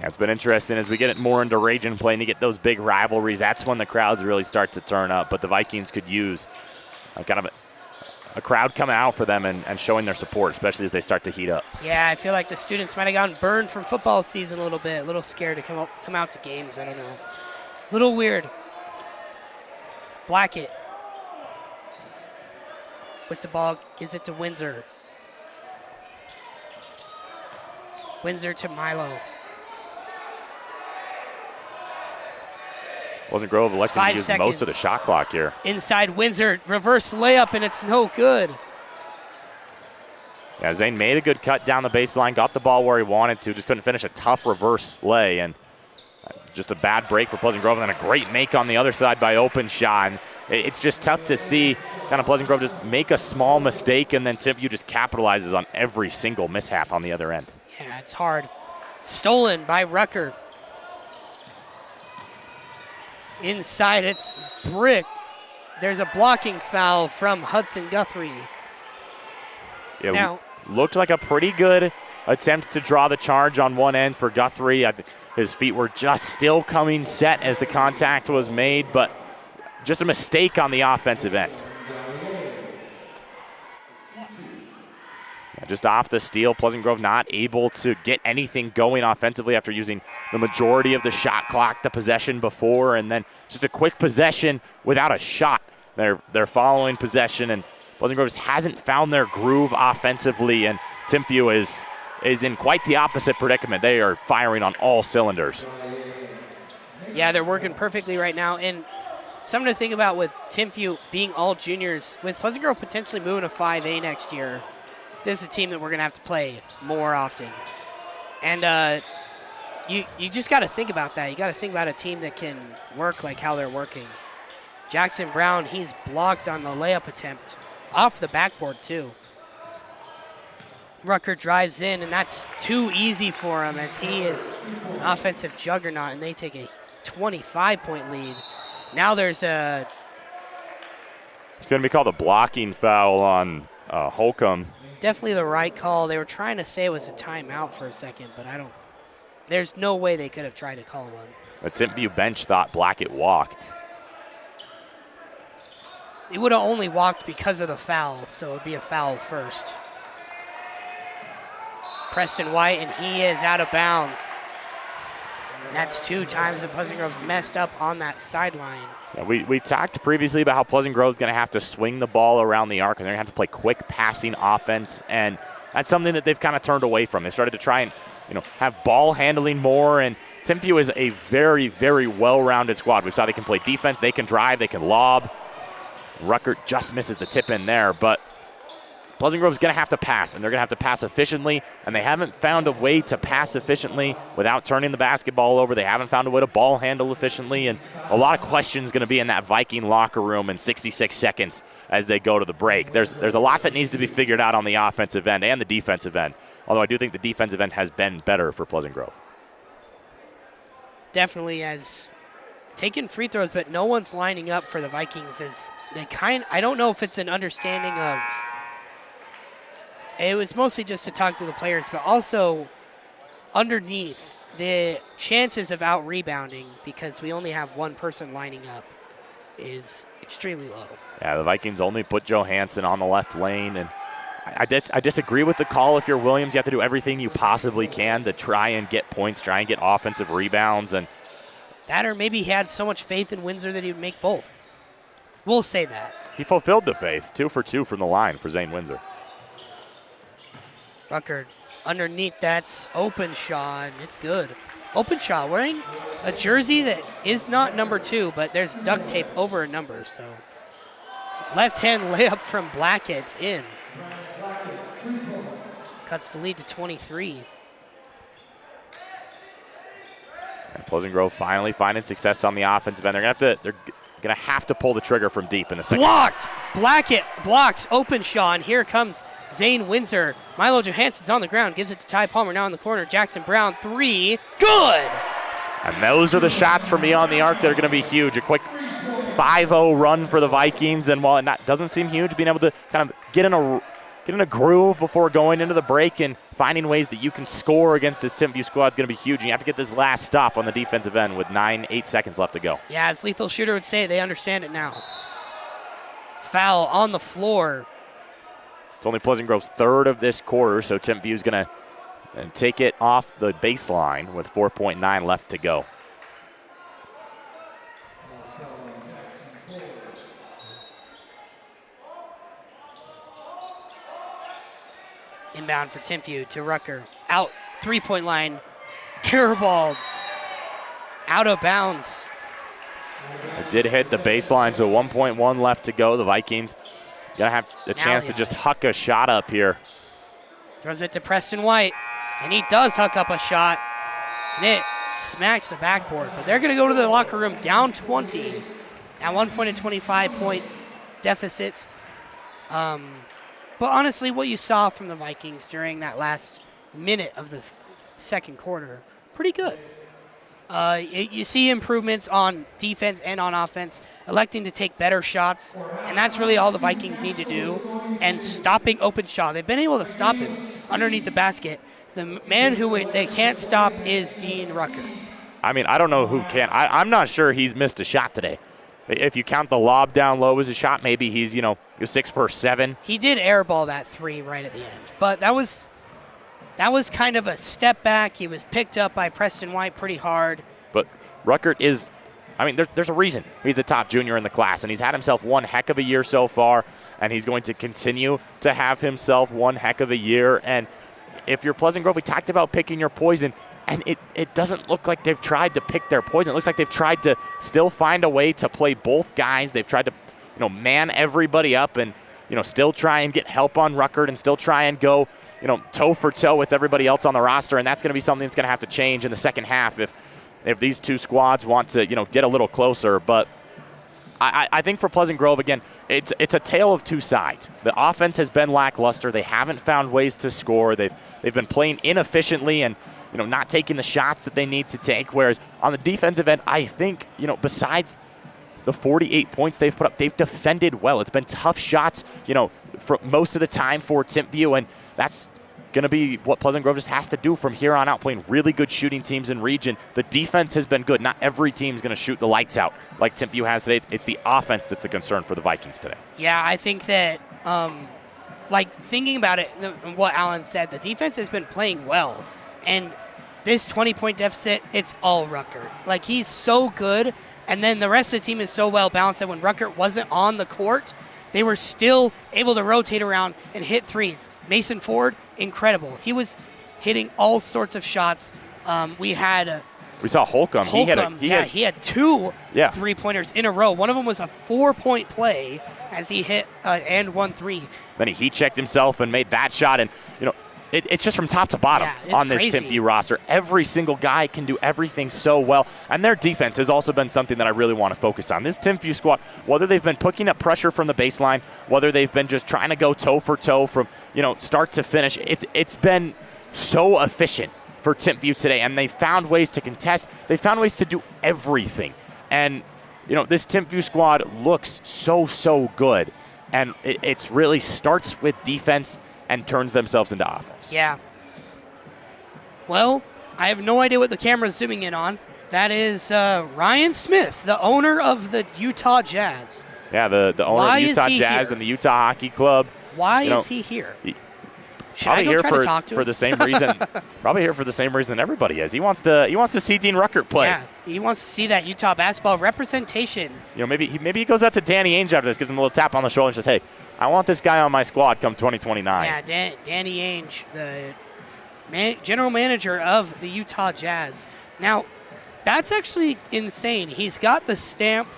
Yeah, it's been interesting as we get it more into region play and you get those big rivalries. That's when the crowds really start to turn up. But the Vikings could use kind of a crowd coming out for them and showing their support, especially as they start to heat up. Yeah, I feel like the students might have gotten burned from football season a little bit, a little scared to come out to games. I don't know. A little weird. Blackett with the ball, gives it to Windsor. Windsor to Milo. Pleasant Grove electing to use most of the shot clock here. Inside Windsor, reverse layup, and it's no good. Yeah, Zane made a good cut down the baseline, got the ball where he wanted to, just couldn't finish a tough reverse lay, and just a bad break for Pleasant Grove, and then a great make on the other side by Openshaw. And it's just tough to see kind of Pleasant Grove just make a small mistake, and then Timpview just capitalizes on every single mishap on the other end. Yeah, it's hard. Stolen by Rucker. Inside, it's bricked. There's a blocking foul from Hudson Guthrie. Yeah, now, looked like a pretty good attempt to draw the charge on one end for Guthrie. His feet were just still coming set as the contact was made, but just a mistake on the offensive end. Just off the steal, Pleasant Grove not able to get anything going offensively after using the majority of the shot clock, the possession before, and then just a quick possession without a shot. They're following possession, and Pleasant Grove hasn't found their groove offensively, and Timpview is in quite the opposite predicament. They are firing on all cylinders. Yeah, they're working perfectly right now, and something to think about with Timpview being all juniors, with Pleasant Grove potentially moving to 5A next year, this is a team that we're going to have to play more often. And you just got to think about that. You got to think about a team that can work like how they're working. Jackson Brown, he's blocked on the layup attempt off the backboard too. Rucker drives in, and that's too easy for him as he is an offensive juggernaut, and they take a 25-point lead. Now there's a... It's going to be called a blocking foul on Holcomb. Definitely the right call. They were trying to say it was a timeout for a second, but there's no way they could have tried to call one. The Timpview bench thought Blackett walked. He would have only walked because of the foul, so it would be a foul first. Preston White, and he is out of bounds. That's 2 times that Pleasant Grove's messed up on that sideline. Yeah, we talked previously about how Pleasant Grove's going to have to swing the ball around the arc, and they're going to have to play quick passing offense, and that's something that they've kind of turned away from. They started to try and have ball handling more, and Timpview is a very, very well-rounded squad. We saw they can play defense, they can drive, they can lob. Rucker just misses the tip in there, but Pleasant Grove's going to have to pass, and they're going to have to pass efficiently, and they haven't found a way to pass efficiently without turning the basketball over. They haven't found a way to ball handle efficiently, and a lot of questions going to be in that Viking locker room in 66 seconds as they go to the break. There's a lot that needs to be figured out on the offensive end and the defensive end, although I do think the defensive end has been better for Pleasant Grove. Definitely has taken free throws, but no one's lining up for the Vikings. As I don't know if it's an understanding of... It was mostly just to talk to the players, but also underneath, the chances of out-rebounding, because we only have one person lining up, is extremely low. Yeah, the Vikings only put Johansson on the left lane, and I disagree with the call. If you're Williams, you have to do everything you possibly can to try and get points, try and get offensive rebounds. And that, or maybe he had so much faith in Windsor that he would make both. We'll say that. He fulfilled the faith, 2 for 2 from the line for Zane Windsor. Rucker underneath, that's Openshaw, and it's good. Openshaw wearing a jersey that is not number 2, but there's duct tape over a number, so left-hand layup from Blackett's in. Cuts the lead to 23. And Pleasant Grove finally finding success on the offensive end. They're gonna have to pull the trigger from deep in the second. Blocked! Blackett blocks Openshaw, and here comes Zane Windsor. Milo Johansson's on the ground, gives it to Ty Palmer now in the corner. Jackson Brown, 3, good! And those are the shots from beyond the arc that are gonna be huge. A quick 5-0 run for the Vikings, and while it doesn't seem huge, being able to kind of get in a groove before going into the break and finding ways that you can score against this Timpview squad is going to be huge. And you have to get this last stop on the defensive end with 8 seconds left to go. Yeah, as Lethal Shooter would say, they understand it now. Foul on the floor. It's only Pleasant Grove's 3rd of this quarter, so Timpview's going to take it off the baseline with 4.9 left to go. Inbound for Timpview to Rucker. Out, 3-point line. Airballed. Out of bounds. It did hit the baseline, so 1.1 left to go. The Vikings gonna have a chance to just huck a shot up here. Throws it to Preston White, and he does huck up a shot, and it smacks the backboard. But they're gonna go to the locker room down 20, at 1 point and 25-point deficit. But honestly, what you saw from the Vikings during that last minute of the second quarter, pretty good. You see improvements on defense and on offense, electing to take better shots, and that's really all the Vikings need to do. And stopping open shot. They've been able to stop him underneath the basket. The man who they can't stop is Dean Ruckert. I mean, I don't know who can. I'm not sure he's missed a shot today. If you count the lob down low as a shot, maybe he's, he was 6 for 7. He did airball that 3 right at the end, but that was kind of a step back. He was picked up by Preston White pretty hard. But Ruckert is, there's a reason he's the top junior in the class, and he's had himself one heck of a year so far, and he's going to continue to have himself one heck of a year. And if you're Pleasant Grove, we talked about picking your poison, and it doesn't look like they've tried to pick their poison. It looks like they've tried to still find a way to play both guys. They've tried to, man everybody up and, still try and get help on Ruckert and still try and go, toe for toe with everybody else on the roster. And that's going to be something that's going to have to change in the second half if these two squads want to, get a little closer. But I think for Pleasant Grove, again, it's a tale of two sides. The offense has been lackluster. They haven't found ways to score. They've been playing inefficiently and, not taking the shots that they need to take. Whereas on the defensive end, I think, besides the 48 points they've put up, they've defended well. It's been tough shots, for most of the time for Timpview, and that's going to be what Pleasant Grove just has to do from here on out, playing really good shooting teams in region. The defense has been good. Not every team's going to shoot the lights out like Timpview has today. It's the offense that's the concern for the Vikings today. Yeah, I think that, thinking about it, what Alan said, the defense has been playing well. And this 20-point deficit, it's all Ruckert. He's so good, and then the rest of the team is so well balanced that when Ruckert wasn't on the court, they were still able to rotate around and hit threes. Mason Ford, incredible. He was hitting all sorts of shots. We saw Holcomb. He had 2 3-pointers in a row. One of them was a 4-point play as he hit and 1 3. Then he checked himself and made that shot. And, it's just from top to bottom on this Timpview roster. Every single guy can do everything so well. And their defense has also been something that I really want to focus on. This Timpview squad, whether they've been picking up pressure from the baseline, whether they've been just trying to go toe for toe from, start to finish, it's been so efficient for Timpview today. And they found ways to contest. They found ways to do everything. And, this Timpview squad looks so good. And it really starts with defense and turns themselves into offense. Yeah. Well, I have no idea what the camera's zooming in on. That is Ryan Smith, the owner of the Utah Jazz. Yeah, the owner of Utah Jazz and the Utah Hockey Club. Why is he here? Should I go try to talk to him? For the same reason. Probably here for the same reason everybody is. He wants to see Dean Ruckert play. Yeah, he wants to see that Utah basketball representation. Maybe he goes out to Danny Ainge after this, gives him a little tap on the shoulder and says, "Hey, I want this guy on my squad come 2029." Yeah, Danny Ainge, the general manager of the Utah Jazz. Now, that's actually insane. He's got the stamp.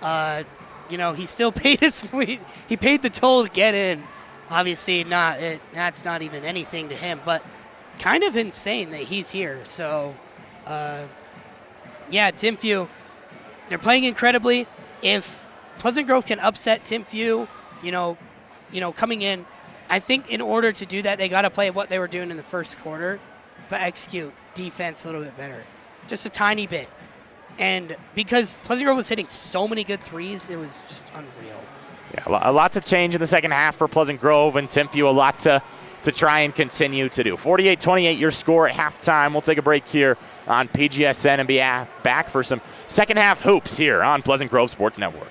He still paid he paid the toll to get in. Obviously, that's not even anything to him, but kind of insane that he's here. So, Timpview, they're playing incredibly. If Pleasant Grove can upset Timpview, coming in, I think in order to do that, they got to play what they were doing in the first quarter, but execute defense a little bit better, just a tiny bit. And because Pleasant Grove was hitting so many good threes, it was just unreal. Yeah, a lot to change in the second half for Pleasant Grove, and Timpview a lot to try and continue to do. 48-28 your score at halftime. We'll take a break here on PGSN and be back for some second half hoops here on Pleasant Grove Sports Network.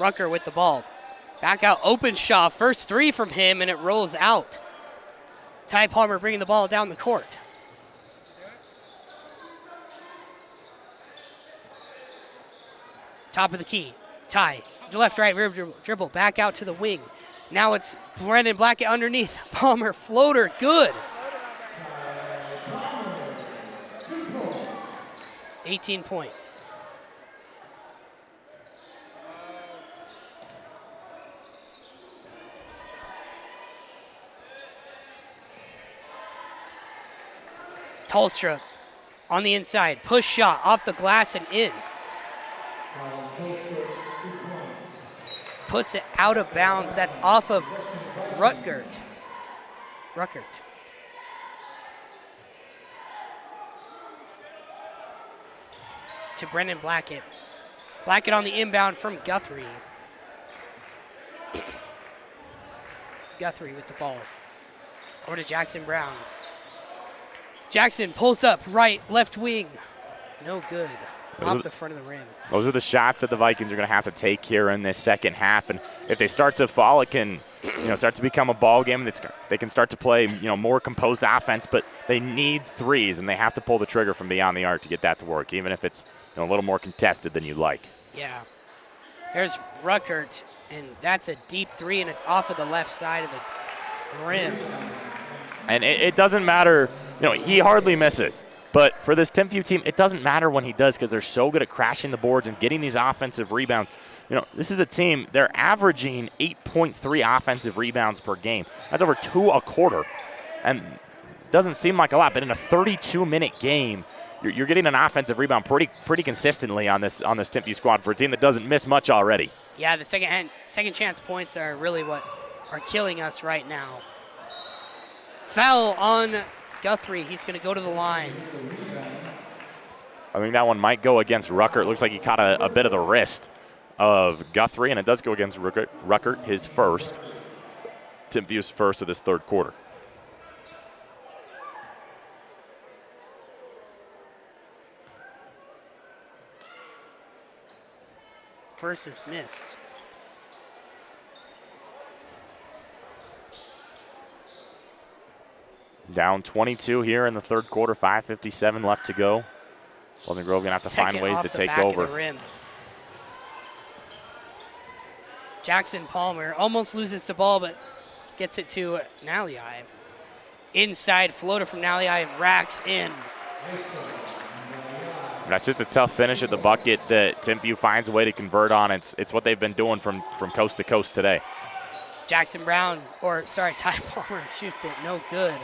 Rucker with the ball. Back out, open shot, first three from him, and it rolls out. Ty Palmer bringing the ball down the court. Top of the key, Ty, left, right, rear dribble, back out to the wing. Now it's Brendan Blackett underneath. Palmer, floater, good. 18-point. Tolstra on the inside, push shot off the glass and in. Puts it out of bounds. That's off of Ruckert. To Brendan Blackett. Blackett on the inbound from Guthrie. Guthrie with the ball. Over to Jackson Brown. Jackson pulls up right, left wing. No good. Off the front of the rim. Those are the shots that the Vikings are going to have to take here in this second half. And if they start to fall, it can start to become a ball game. They can start to play more composed offense, but they need threes, and they have to pull the trigger from beyond the arc to get that to work, even if it's a little more contested than you'd like. Yeah. There's Ruckert, and that's a deep three, and it's off of the left side of the rim. And it doesn't matter. He hardly misses. But for this Timpview team, it doesn't matter when he does because they're so good at crashing the boards and getting these offensive rebounds. This is a team, they're averaging 8.3 offensive rebounds per game. That's over 2 a quarter. And it doesn't seem like a lot, but in a 32-minute game, you're getting an offensive rebound pretty consistently on this Timpview squad for a team that doesn't miss much already. Yeah, the second chance points are really what are killing us right now. Foul on Guthrie. He's going to go to the line. I think that one might go against Rucker. It looks like he caught a bit of the wrist of Guthrie, and it does go against Rucker, his first. Timpview's first of this third quarter. First is missed. Down 22 here in the third quarter, 5:57 left to go. Pleasant Grove going to have to find ways to take over. Jackson Palmer almost loses the ball, but gets it to Nalii. Inside floater from Nalii, racks in. That's just a tough finish at the bucket that Timpview finds a way to convert on. It's what they've been doing from coast to coast today. Jackson Brown, Ty Palmer shoots it, no good.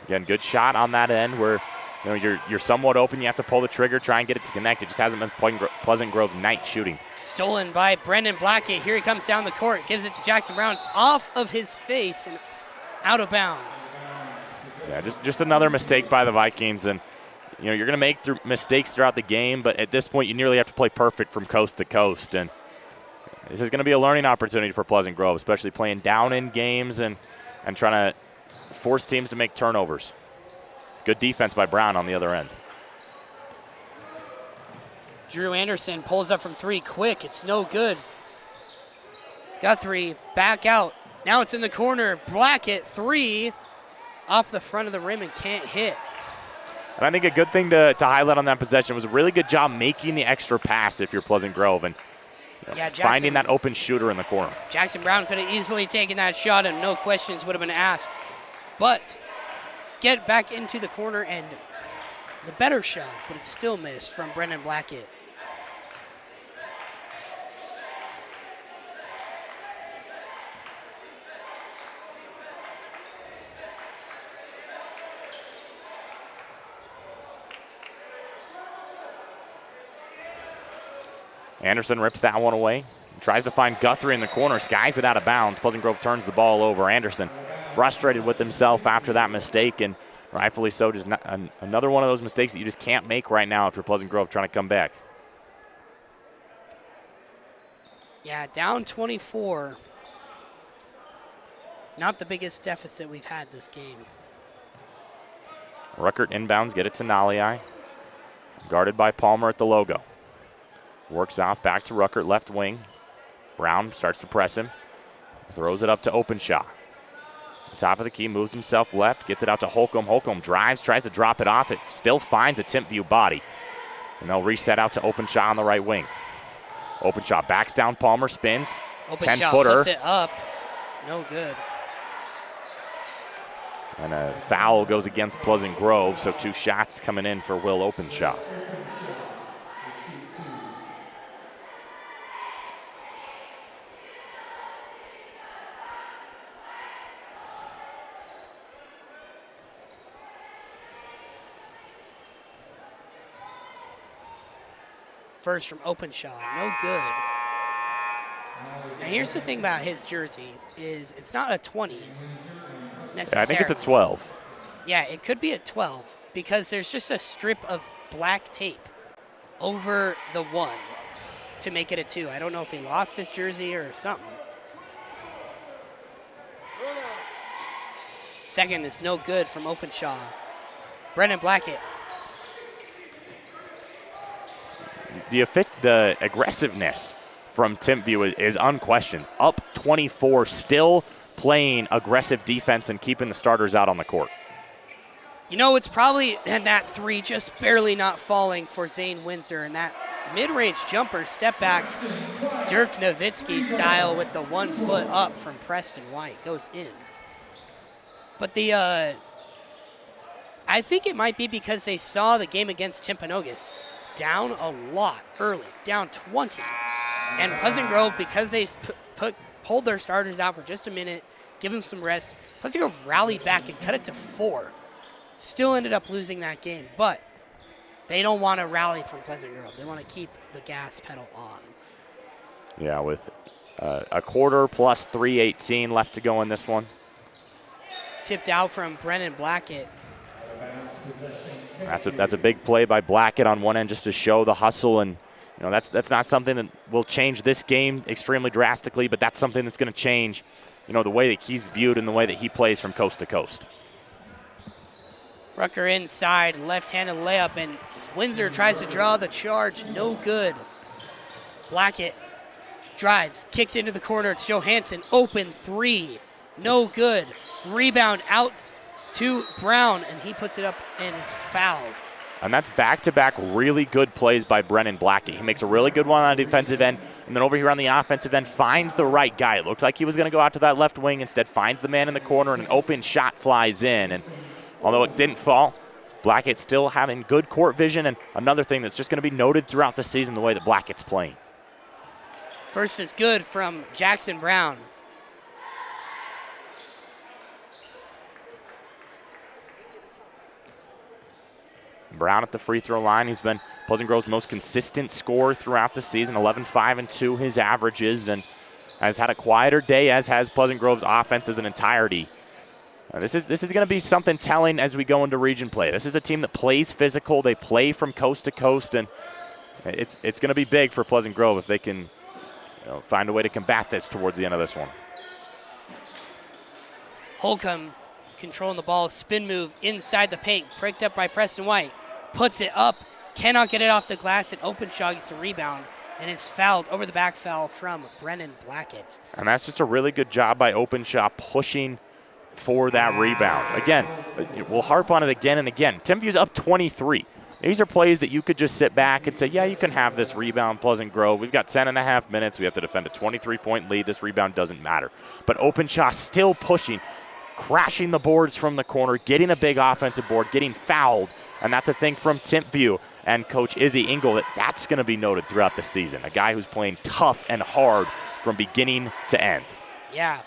Again, good shot on that end where you're somewhat open. You have to pull the trigger, try and get it to connect. It just hasn't been Pleasant Grove's night shooting. Stolen by Brendan Blackett. Here he comes down the court, gives it to Jackson Brown. It's off of his face and out of bounds. Yeah, just another mistake by the Vikings. And you're going to make mistakes throughout the game, but at this point you nearly have to play perfect from coast to coast. And this is going to be a learning opportunity for Pleasant Grove, especially playing down in games and trying to force teams to make turnovers. It's good defense by Brown on the other end. Drew Anderson pulls up from three quick. It's no good. Guthrie back out. Now it's in the corner. Blackett, three off the front of the rim and can't hit. And I think a good thing to highlight on that possession was a really good job making the extra pass if you're Pleasant Grove and finding that open shooter in the corner. Jackson Brown could have easily taken that shot and no questions would have been asked. But get back into the corner and the better shot, but it's still missed from Brendan Blackett. Anderson rips that one away. Tries to find Guthrie in the corner, skies it out of bounds. Pleasant Grove turns the ball over. Anderson frustrated with himself after that mistake, and rightfully so. Just another one of those mistakes that you just can't make right now if you're Pleasant Grove trying to come back. Yeah, down 24. Not the biggest deficit we've had this game. Ruckert inbounds, get it to Nalii. Guarded by Palmer at the logo. Works off back to Ruckert, left wing. Brown starts to press him. Throws it up to Openshaw. Top of the key, moves himself left, gets it out to Holcomb. Holcomb drives, tries to drop it off. It still finds a Timpview body. And they'll reset out to Openshaw on the right wing. Openshaw backs down Palmer, spins. Openshaw 10-footer. puts it up. No good. And a foul goes against Pleasant Grove, so 2 shots coming in for Will Openshaw. First from Openshaw, no good. Now here's the thing about his jersey is it's not a 20s necessarily. Yeah, I think it's a 12. Yeah, it could be a 12 because there's just a strip of black tape over the 1 to make it a 2. I don't know if he lost his jersey or something. Second is no good from Openshaw. Brennan Blackett. The aggressiveness from Timpview is unquestioned. Up 24, still playing aggressive defense and keeping the starters out on the court. You know, it's probably that 3 just barely not falling for Zane Windsor, and that mid-range jumper step back Dirk Nowitzki style with the 1 foot up from Preston White goes in. But I think it might be because they saw the game against Timpanogos down a lot early, down 20. And Pleasant Grove, because they pulled their starters out for just a minute, give them some rest, Pleasant Grove rallied back and cut it to 4. Still ended up losing that game, but they don't want to rally from Pleasant Grove. They want to keep the gas pedal on. Yeah, with a quarter plus 3:18 left to go in this one. Tipped out from Brennan Blackett. That's a big play by Blackett on one end just to show the hustle, and you know that's not something that will change this game extremely drastically, but that's something that's going to change, you know, the way that he's viewed and the way that he plays from coast to coast. Rucker inside, left-handed layup, and Windsor tries to draw the charge, no good. Blackett drives, kicks into the corner, it's Johansson, open 3, no good. Rebound out to Brown, and he puts it up and is fouled. And that's back-to-back really good plays by Brennan Blackett. He makes a really good one on the defensive end, and then over here on the offensive end finds the right guy. It looked like he was going to go out to that left wing, instead finds the man in the corner, and an open shot flies in. And although it didn't fall, Blackett still having good court vision, and another thing that's just going to be noted throughout the season, the way that Blackett's playing. First is good from Jackson Brown. Brown at the free throw line. He's been Pleasant Grove's most consistent scorer throughout the season, 11, 5, and 2 his averages, and has had a quieter day, as has Pleasant Grove's offense as an entirety. This is going to be something telling as we go into region play. This is a team that plays physical. They play from coast to coast, and it's going to be big for Pleasant Grove if they can find a way to combat this towards the end of this one. Holcomb controlling the ball, spin move inside the paint, pricked up by Preston White, puts it up, cannot get it off the glass, and Openshaw gets a rebound and is fouled over the back foul from Brennan Blackett. And that's just a really good job by Openshaw pushing for that rebound. Again, we'll harp on it again and again. Timpview's up 23. These are plays that you could just sit back and say, yeah, you can have this rebound, Pleasant Grove. We've got 10 and a half minutes. We have to defend a 23-point lead. This rebound doesn't matter. But Openshaw still pushing, crashing the boards from the corner, getting a big offensive board, getting fouled. And that's a thing from Timpview and Coach Izzy Engel that's going to be noted throughout the season. A guy who's playing tough and hard from beginning to end. Yeah.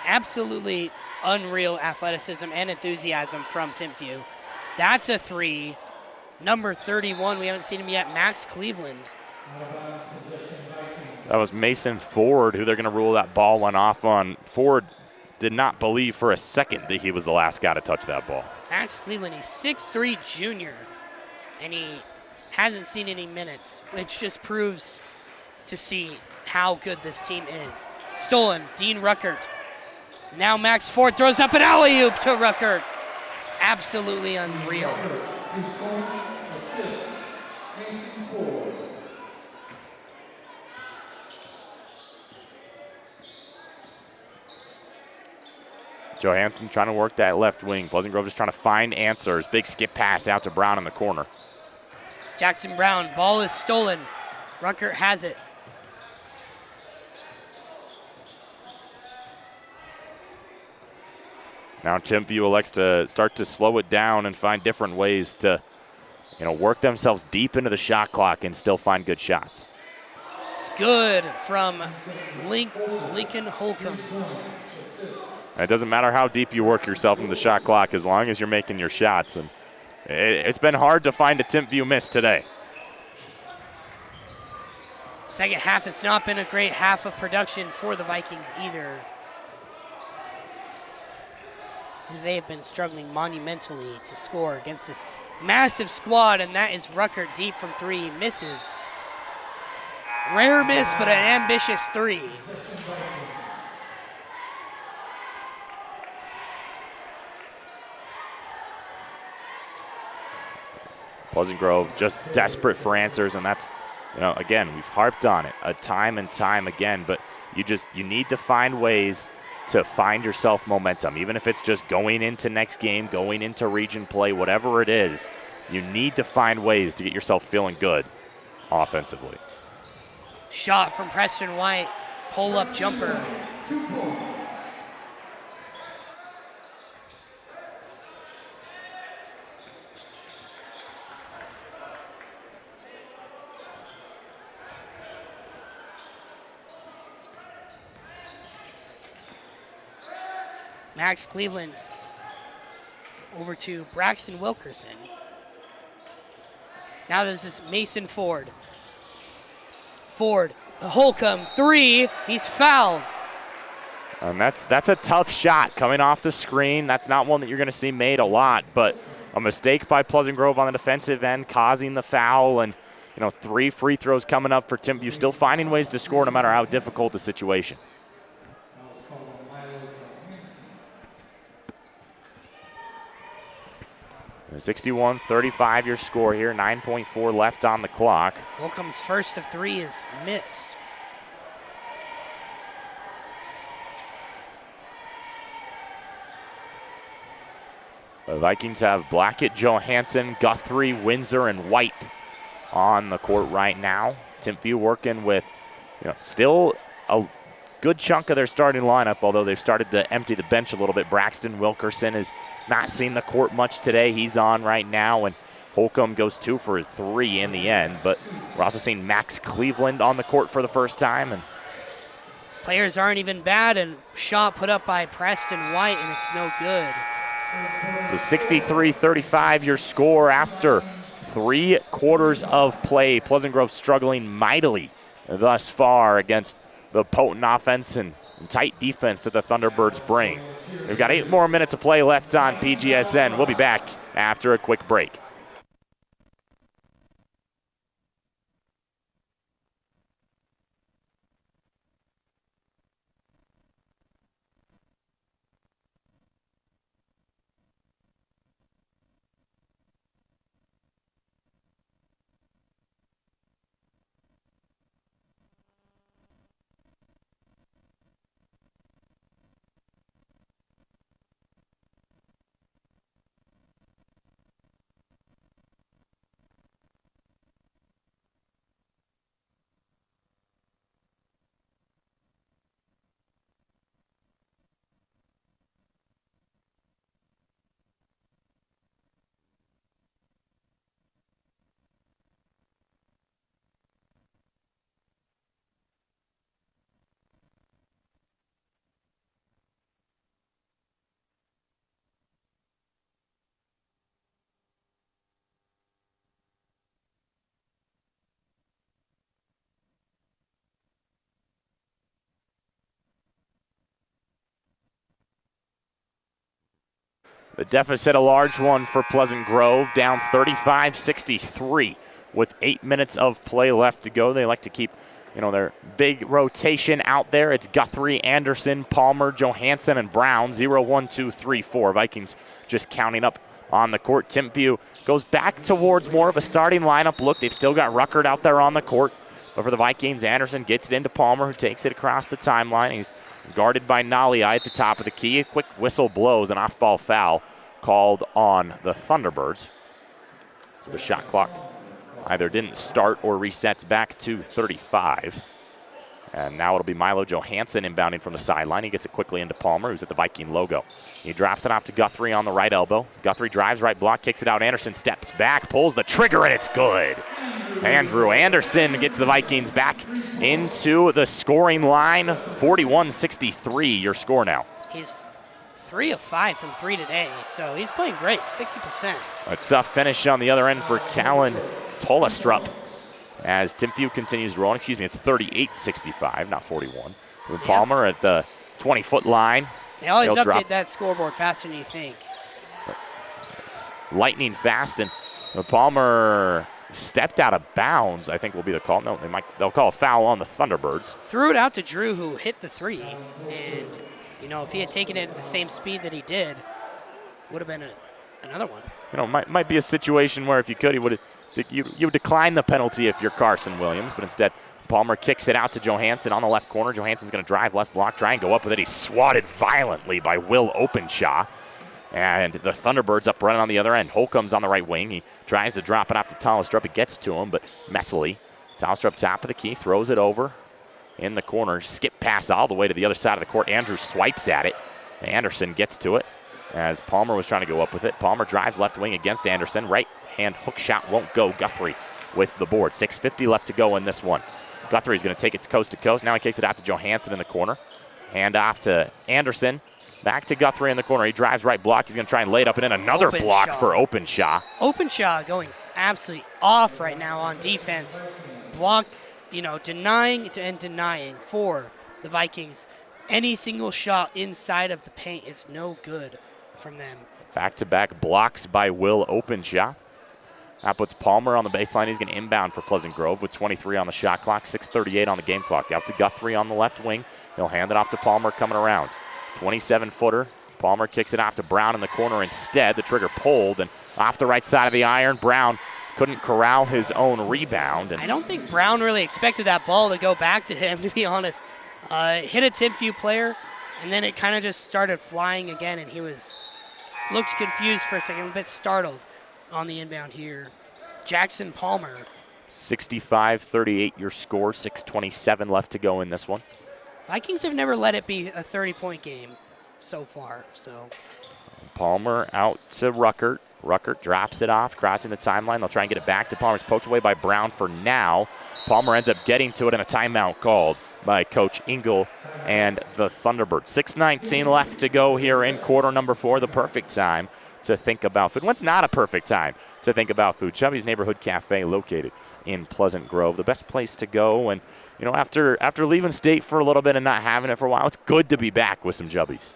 Absolutely unreal athleticism and enthusiasm from Timpview. That's a 3. Number 31, we haven't seen him yet, Max Cleveland. That was Mason Ford, who they're going to rule that ball went off on. Ford did not believe for a second that he was the last guy to touch that ball. Max Cleveland, he's 6'3" junior, and he hasn't seen any minutes, which just proves to see how good this team is. Stolen, Dean Ruckert. Now Max Ford throws up an alley-oop to Ruckert. Absolutely unreal. Johansson trying to work that left wing. Pleasant Grove just trying to find answers. Big skip pass out to Brown in the corner. Jackson Brown, ball is stolen. Ruckert has it. Now Timpview elects to start to slow it down and find different ways to, work themselves deep into the shot clock and still find good shots. It's good from Lincoln Holcomb. It doesn't matter how deep you work yourself into the shot clock as long as you're making your shots. And it's been hard to find a Timpview miss today. Second half has not been a great half of production for the Vikings either, as they have been struggling monumentally to score against this massive squad, and that is Ruckert deep from three, misses. Rare miss, but an ambitious three. Pleasant Grove just desperate for answers, and that's, again, we've harped on it time and time again, but you need to find ways to find yourself momentum, even if it's just going into next game, going into region play, whatever it is. You need to find ways to get yourself feeling good offensively. Shot from Preston White, pull-up jumper. Max Cleveland over to Braxton Wilkerson. Now this is Mason Ford. Ford, Holcomb, three, he's fouled. And that's a tough shot coming off the screen. That's not one that you're going to see made a lot, but a mistake by Pleasant Grove on the defensive end causing the foul, and 3 free throws coming up for Timpview, still finding ways to score no matter how difficult the situation. 61-35 your score here, 9.4 left on the clock. Holcomb's first of three is missed. The Vikings have Blackett, Johansson, Guthrie, Windsor, and White on the court right now. Timpview working with, still a good chunk of their starting lineup, although they've started to empty the bench a little bit. Braxton Wilkerson has not seen the court much today. He's on right now, and Holcomb goes 2 for 3 in the end. But we're also seeing Max Cleveland on the court for the first time. And players aren't even bad, and shot put up by Preston White, and it's no good. So 63-35 your score after 3 quarters of play. Pleasant Grove struggling mightily thus far against the potent offense and tight defense that the Thunderbirds bring. We've got 8 more minutes of play left on PGSN. We'll be back after a quick break. The deficit, a large one for Pleasant Grove, down 35-63 with 8 minutes of play left to go. They like to keep, their big rotation out there. It's Guthrie, Anderson, Palmer, Johansson, and Brown, 0, 1, 2, 3, 4. Vikings just counting up on the court. Timpview goes back towards more of a starting lineup look. They've still got Ruckert out there on the court. But for the Vikings, Anderson gets it into Palmer, who takes it across the timeline. He's guarded by Nalia at the top of the key. A quick whistle blows, an off-ball foul called on the Thunderbirds. So the shot clock either didn't start or resets back to 35. And now it'll be Milo Johansson inbounding from the sideline. He gets it quickly into Palmer, who's at the Viking logo. He drops it off to Guthrie on the right elbow. Guthrie drives right block, kicks it out. Anderson steps back, pulls the trigger, and it's good. Andrew Anderson gets the Vikings back into the scoring line. 41-63, your score now. He's 3 of 5 from 3 today, so he's playing great, 60%. A tough finish on the other end for Callan Tolastrup as Timpview continues rolling. Excuse me, it's 38-65, not 41. With Palmer at the 20-foot line. They always update that scoreboard faster than you think. It's lightning fast, and Palmer stepped out of bounds, I think will be the call. No, they'll call a foul on the Thunderbirds. Threw it out to Drew, who hit the 3, and you know, if he had taken it at the same speed that he did, would have been another one. You know, might be a situation where if you could, you would decline the penalty if you're Carson Williams, but instead Palmer kicks it out to Johansson on the left corner. Johansson's going to drive left block, try and go up with it. He's swatted violently by Will Openshaw. And the Thunderbirds up running on the other end. Holcomb's on the right wing. He tries to drop it off to Tolastrup. It gets to him, but messily. Tolastrup top of the key, throws it over in the corner. Skip pass all the way to the other side of the court. Andrew swipes at it. Anderson gets to it as Palmer was trying to go up with it. Palmer drives left wing against Anderson. Right hand hook shot won't go. Guthrie with the board. 6:50 left to go in this one. Guthrie's going to take it to coast. Now he kicks it out to Johansson in the corner. Hand off to Anderson. Back to Guthrie in the corner. He drives right block. He's going to try and lay it up and in. Another block for Openshaw. Openshaw going absolutely off right now on defense. Block, denying and denying for the Vikings. Any single shot inside of the paint is no good from them. Back-to-back blocks by Will Openshaw. That puts Palmer on the baseline. He's going to inbound for Pleasant Grove with 23 on the shot clock, 6:38 on the game clock. Out to Guthrie on the left wing. He'll hand it off to Palmer coming around. 27-footer. Palmer kicks it off to Brown in the corner instead. The trigger pulled, and off the right side of the iron, Brown couldn't corral his own rebound. And I don't think Brown really expected that ball to go back to him, to be honest. Hit a Timpview player, and then it kind of just started flying again, and he looked confused for a second, a bit startled on the inbound here. Jackson Palmer. 65-38 your score, 6:27 left to go in this one. Vikings have never let it be a 30-point game so far. So Palmer out to Ruckert. Ruckert drops it off, crossing the timeline. They'll try and get it back to Palmer. It's poked away by Brown for now. Palmer ends up getting to it, and a timeout called by Coach Engel and the Thunderbirds. 6:19 left to go here in quarter number 4, the perfect time to think about food. When's not a perfect time to think about food? Chubby's Neighborhood Cafe, located in Pleasant Grove, the best place to go. And after leaving state for a little bit and not having it for a while, it's good to be back with some Chubbies.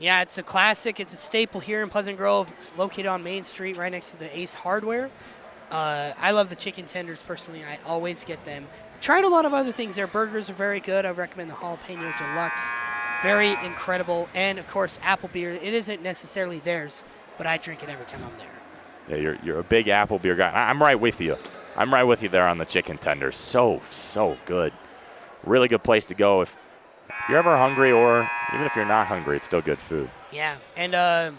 Yeah, it's a classic. It's a staple here in Pleasant Grove. It's located on Main Street right next to the Ace Hardware. I love the chicken tenders personally. I always get them. Tried a lot of other things. Their burgers are very good. I recommend the Jalapeno Deluxe. Very incredible. And, of course, apple beer. It isn't necessarily theirs, but I drink it every time I'm there. Yeah, you're a big apple beer guy. I'm right with you. I'm right with you there on the chicken tenders. So good. Really good place to go if you're ever hungry, or even if you're not hungry, it's still good food. Yeah, and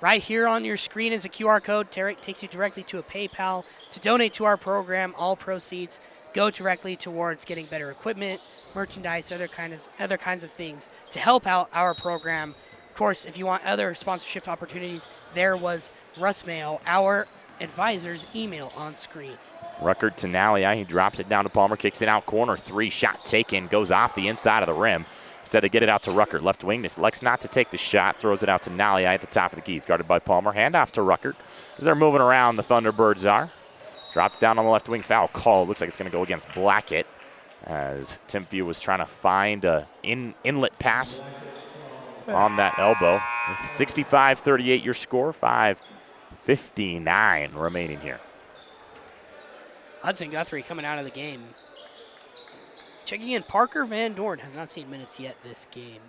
right here on your screen is a QR code. Tarek takes you directly to a PayPal to donate to our program. All proceeds go directly towards getting better equipment, merchandise, other kinds of things to help out our program. Of course, if you want other sponsorship opportunities, there was Russ Mail, our advisor's email on screen. Ruckert to Nalia. He drops it down to Palmer, kicks it out corner. 3 shot taken, goes off the inside of the rim. Instead, they get it out to Ruckert. Left wing, this likes not to take the shot, throws it out to Nalia at the top of the key. He's guarded by Palmer. Handoff to Ruckert. As they're moving around, the Thunderbirds are. Drops down on the left wing, foul call. Looks like it's going to go against Blackett as Timpview was trying to find an inlet pass on that elbow. 65-38 your score, 5:59 remaining here. Hudson Guthrie coming out of the game. Checking in, Parker Van Dorn has not seen minutes yet this game.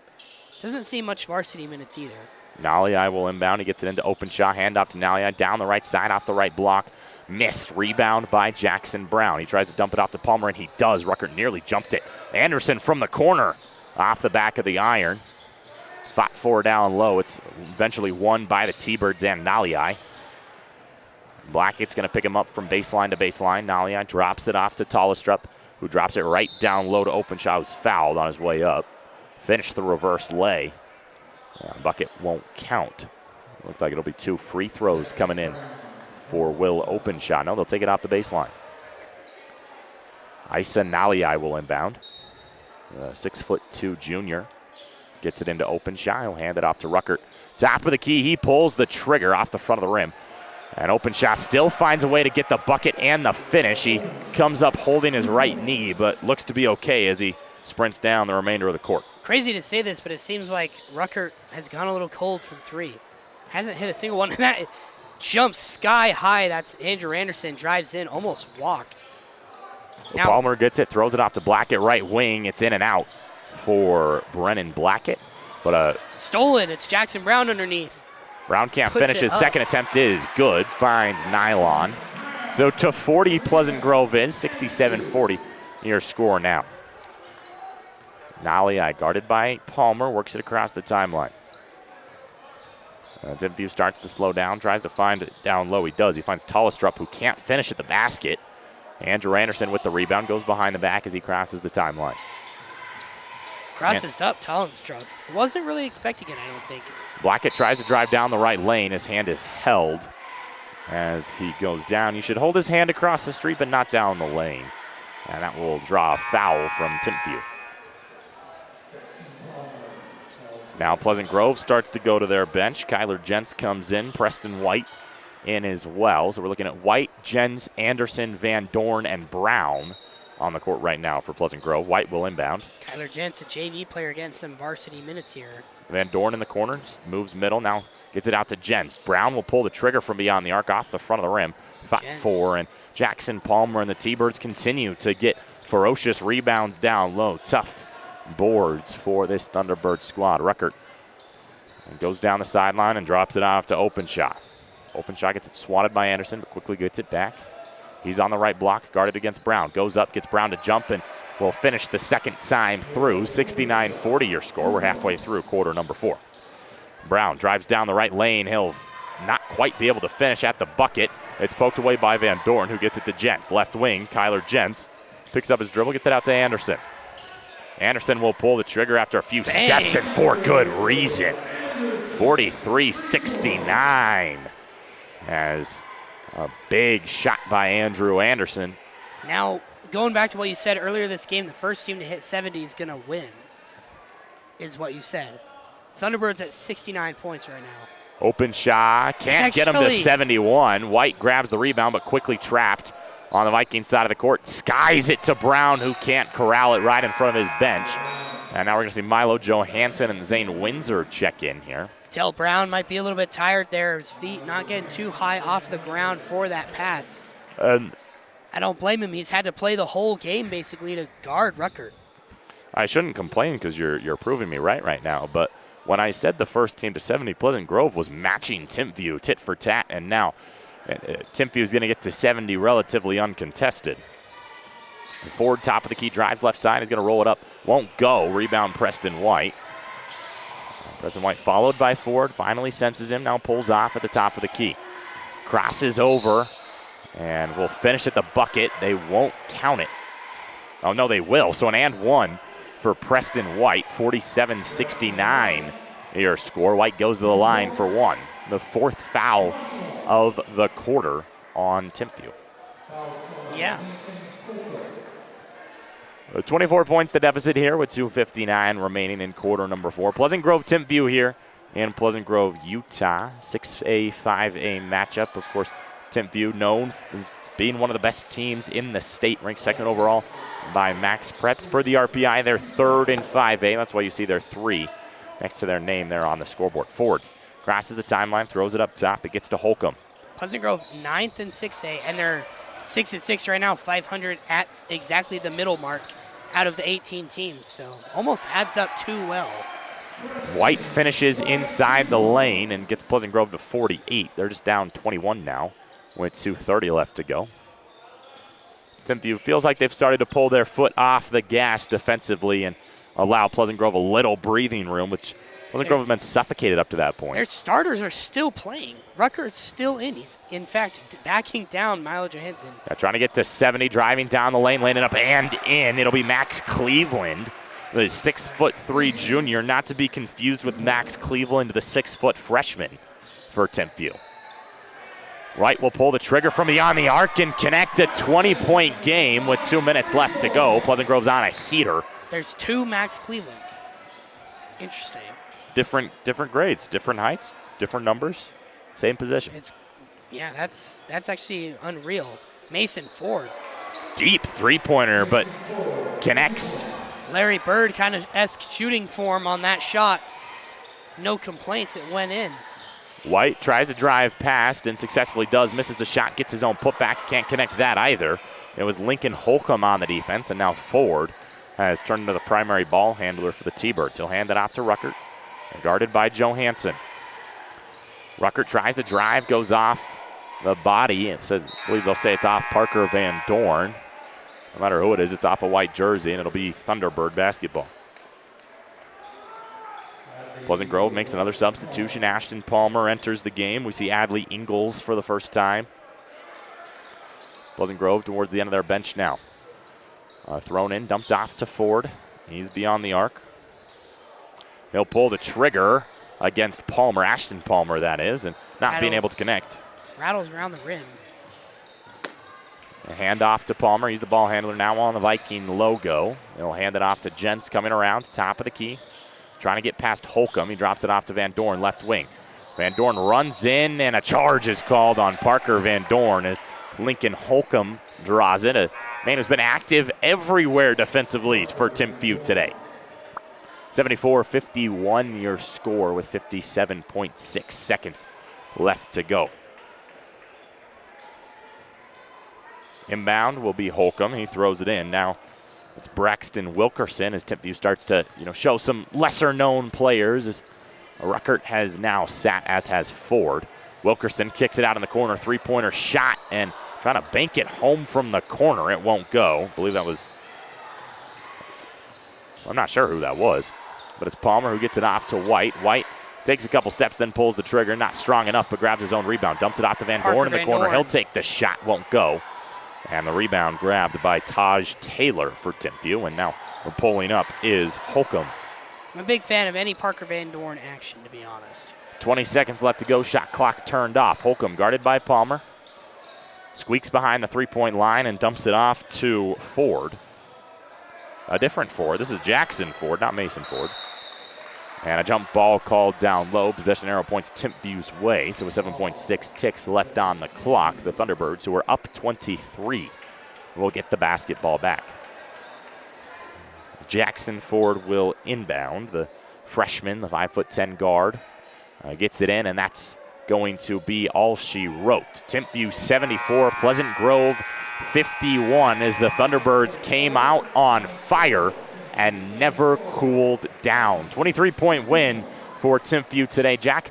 Doesn't see much varsity minutes either. Nalia will inbound. He gets it into Openshaw. Handoff to Nalia down the right side, off the right block. Missed. Rebound by Jackson Brown. He tries to dump it off to Palmer, and he does. Ruckert nearly jumped it. Anderson from the corner off the back of the iron. Fought for down low. It's eventually won by the T-Birds and Naliai. Blackett's going to pick him up from baseline to baseline. Naliai drops it off to Talistrup, who drops it right down low to Openshaw, who's fouled on his way up. Finished the reverse lay. Bucket won't count. Looks like it'll be 2 free throws coming in for Will Openshaw. No, they'll take it off the baseline. Isa Naliai will inbound. 6'2" junior. Gets it into Openshaw. He'll hand it off to Ruckert. Top of the key. He pulls the trigger off the front of the rim. And Openshaw still finds a way to get the bucket and the finish. He comes up holding his right knee, but looks to be okay as he sprints down the remainder of the court. Crazy to say this, but it seems like Ruckert has gone a little cold from 3. Hasn't hit a single one. That jumps sky high. That's Andrew Anderson. Drives in, almost walked. Now, Palmer gets it, throws it off to Blackett, right wing. It's in and out for Brennan Blackett. But stolen. It's Jackson Brown underneath. Brown can't finish. His second attempt is good. Finds Nylon. So to 40, Pleasant Grove is 67-40. Your score now. Naliai guarded by Palmer, works it across the timeline. Timpview starts to slow down, tries to find it down low. He does. He finds Talistrup, who can't finish at the basket. Andrew Anderson with the rebound, goes behind the back as he crosses the timeline. Crosses up, Talistrup. Wasn't really expecting it, I don't think. Blackett tries to drive down the right lane. His hand is held as he goes down. You should hold his hand across the street, but not down the lane. And that will draw a foul from Timpview. Now Pleasant Grove starts to go to their bench. Kyler Jentz comes in. Preston White in as well. So we're looking at White, Jens, Anderson, Van Dorn, and Brown on the court right now for Pleasant Grove. White will inbound. Kyler Jentz, a JV player, getting some varsity minutes here. Van Dorn in the corner, moves middle, now gets it out to Jens. Brown will pull the trigger from beyond the arc off the front of the rim. 5-4, and Jackson Palmer and the T-Birds continue to get ferocious rebounds down low. Tough boards for this Thunderbird squad. Ruckert goes down the sideline and drops it off to Openshaw. Openshaw gets it swatted by Anderson, but quickly gets it back. He's on the right block, guarded against Brown. Goes up, gets Brown to jump, and will finish the second time through. 69-40 your score. We're halfway through quarter number 4. Brown drives down the right lane. He'll not quite be able to finish at the bucket. It's poked away by Van Dorn, who gets it to Jentz. Left wing, Kyler Jentz picks up his dribble, gets it out to Anderson. Anderson will pull the trigger after a few steps and for good reason. 43-69 as a big shot by Andrew Anderson. Now, going back to what you said earlier this game, the first team to hit 70 is going to win, is what you said. Thunderbirds at 69 points right now. Openshaw can't get him to 71. White grabs the rebound, but quickly trapped on the Vikings side of the court. Skies it to Brown, who can't corral it right in front of his bench. And now we're going to see Milo Johansson and Zane Windsor check in here. Tell Brown might be a little bit tired there. His feet not getting too high off the ground for that pass. I don't blame him. He's had to play the whole game basically to guard Ruckert. I shouldn't complain because you're proving me right now. But when I said the first team to 70, Pleasant Grove was matching Timpview tit for tat, and now Timpview is going to get to 70 relatively uncontested. Ford, top of the key, drives left side. He's going to roll it up. Won't go. Rebound Preston White. Preston White followed by Ford. Finally senses him. Now pulls off at the top of the key. Crosses over and will finish at the bucket. They won't count it. Oh, no, they will. So an and one for Preston White. 47-69 your score. White goes to the line for one. The fourth foul of the quarter on Timpview. Yeah. 24 points the deficit here with 2:59 remaining in quarter number 4. Pleasant Grove Timpview here in Pleasant Grove, Utah. 6A, 5A matchup. Of course, Timpview known as being one of the best teams in the state, ranked second overall by Max Preps. Per the RPI, they're third in 5A. That's why you see their 3 next to their name there on the scoreboard. Ford crosses the timeline, throws it up top. It gets to Holcomb. Pleasant Grove 9th in 6A, and they're 6-6 right now, 500 at exactly the middle mark out of the 18 teams. So almost adds up too well. White finishes inside the lane and gets Pleasant Grove to 48. They're just down 21 now with 2:30 left to go. Timpview feels like they've started to pull their foot off the gas defensively, and allow Pleasant Grove a little breathing room, which Pleasant Grove have been suffocated up to that point. Their starters are still playing. Rucker's still in. He's, in fact, backing down Milo Johansson. Yeah, trying to get to 70, driving down the lane, landing up and in. It'll be Max Cleveland, the 6'3" junior, not to be confused with Max Cleveland, the 6' freshman for Timpview. Wright will pull the trigger from beyond the arc and connect a 20-point game with 2 minutes left to go. Pleasant Grove's on a heater. There's 2 Max Clevelands. Interesting. Different grades, different heights, different numbers, same position. Yeah, that's actually unreal. Mason Ford. Deep three-pointer, but connects. Larry Bird kind of esque shooting form on that shot. No complaints, it went in. White tries to drive past and successfully does, misses the shot, gets his own putback, can't connect that either. It was Lincoln Holcomb on the defense, and now Ford has turned into the primary ball handler for the T-Birds. He'll hand it off to Ruckert, guarded by Johansson. Ruckert tries to drive, goes off the body. I believe they'll say it's off Parker Van Dorn. No matter who it is, it's off a white jersey, and it'll be Thunderbird basketball. Pleasant Grove makes another substitution. Ashton Palmer enters the game. We see Adley Ingalls for the first time. Pleasant Grove towards the end of their bench now. Thrown in, dumped off to Ford. He's beyond the arc. He'll pull the trigger against Palmer, Ashton Palmer that is, and not being able to connect. Rattles around the rim. A handoff to Palmer. He's the ball handler now on the Viking logo. He'll hand it off to Jentz coming around, top of the key. Trying to get past Holcomb. He drops it off to Van Dorn, left wing. Van Dorn runs in, and a charge is called on Parker Van Dorn as Lincoln Holcomb draws it. A man who's been active everywhere defensively for Timpview today. 74-51 your score with 57.6 seconds left to go. Inbound will be Holcomb. He throws it in. Now it's Braxton Wilkerson as Timpview starts to show some lesser-known players. As Ruckert has now sat, as has Ford. Wilkerson kicks it out in the corner, three-pointer shot, and trying to bank it home from the corner. It won't go. I believe that was, I'm not sure who that was, but it's Palmer who gets it off to White. White takes a couple steps, then pulls the trigger. Not strong enough, but grabs his own rebound. Dumps it off to Van Dorn in the corner. He'll take the shot, won't go. And the rebound grabbed by Taj Taylor for Timpview, and now pulling up is Holcomb. I'm a big fan of any Parker Van Dorn action, to be honest. 20 seconds left to go. Shot clock turned off. Holcomb guarded by Palmer. Squeaks behind the three-point line and dumps it off to Ford. A different Ford. This is Jackson Ford, not Mason Ford. And a jump ball called down low. Possession arrow points Timpview's way. So with 7.6 ticks left on the clock, the Thunderbirds, who are up 23, will get the basketball back. Jackson Ford will inbound. The freshman, the 5'10" guard, gets it in, and that's going to be all she wrote. Timpview 74, Pleasant Grove 51 as the Thunderbirds came out on fire and never cooled down. 23-point win for Timpview today. Jack,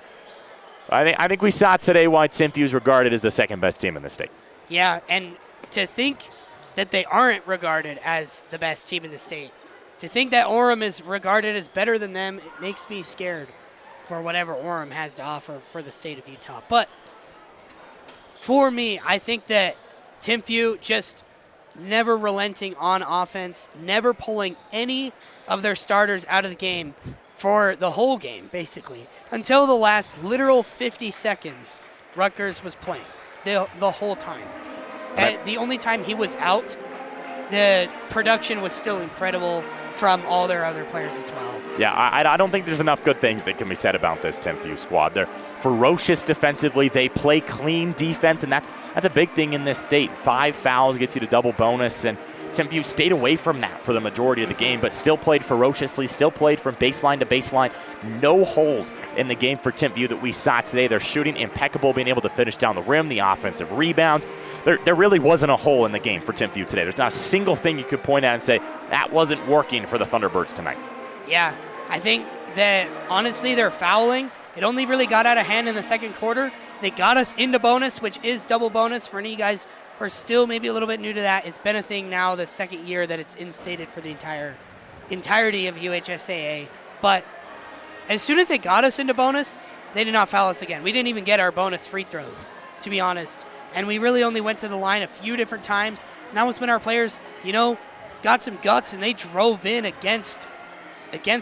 I think we saw today why Timpview is regarded as the second best team in the state. Yeah, and to think that they aren't regarded as the best team in the state, to think that Orem is regarded as better than them, it makes me scared for whatever Orem has to offer for the state of Utah. But for me, I think that Timpview just never relenting on offense, never pulling any of their starters out of the game for the whole game, basically. Until the last literal 50 seconds, Rutgers was playing the whole time. The only time he was out, the production was still incredible from all their other players as well. Yeah, I don't think there's enough good things that can be said about this Timpview squad. They're ferocious defensively. They play clean defense, and that's a big thing in this state. 5 fouls gets you to double bonus, and Timpview stayed away from that for the majority of the game, but still played ferociously, still played from baseline to baseline. No holes in the game for Timpview that we saw today. They're shooting impeccable, being able to finish down the rim, the offensive rebounds. There really wasn't a hole in the game for Timpview today. There's not a single thing you could point at and say, that wasn't working for the Thunderbirds tonight. Yeah, I think that, honestly, their fouling, it only really got out of hand in the second quarter. They got us into bonus, which is double bonus for any guys who are still maybe a little bit new to that. It's been a thing now the second year that it's instated for the entire entirety of UHSAA. But as soon as they got us into bonus, they did not foul us again. We didn't even get our bonus free throws, to be honest. And we really only went to the line a few different times. And that was when our players, got some guts and they drove in against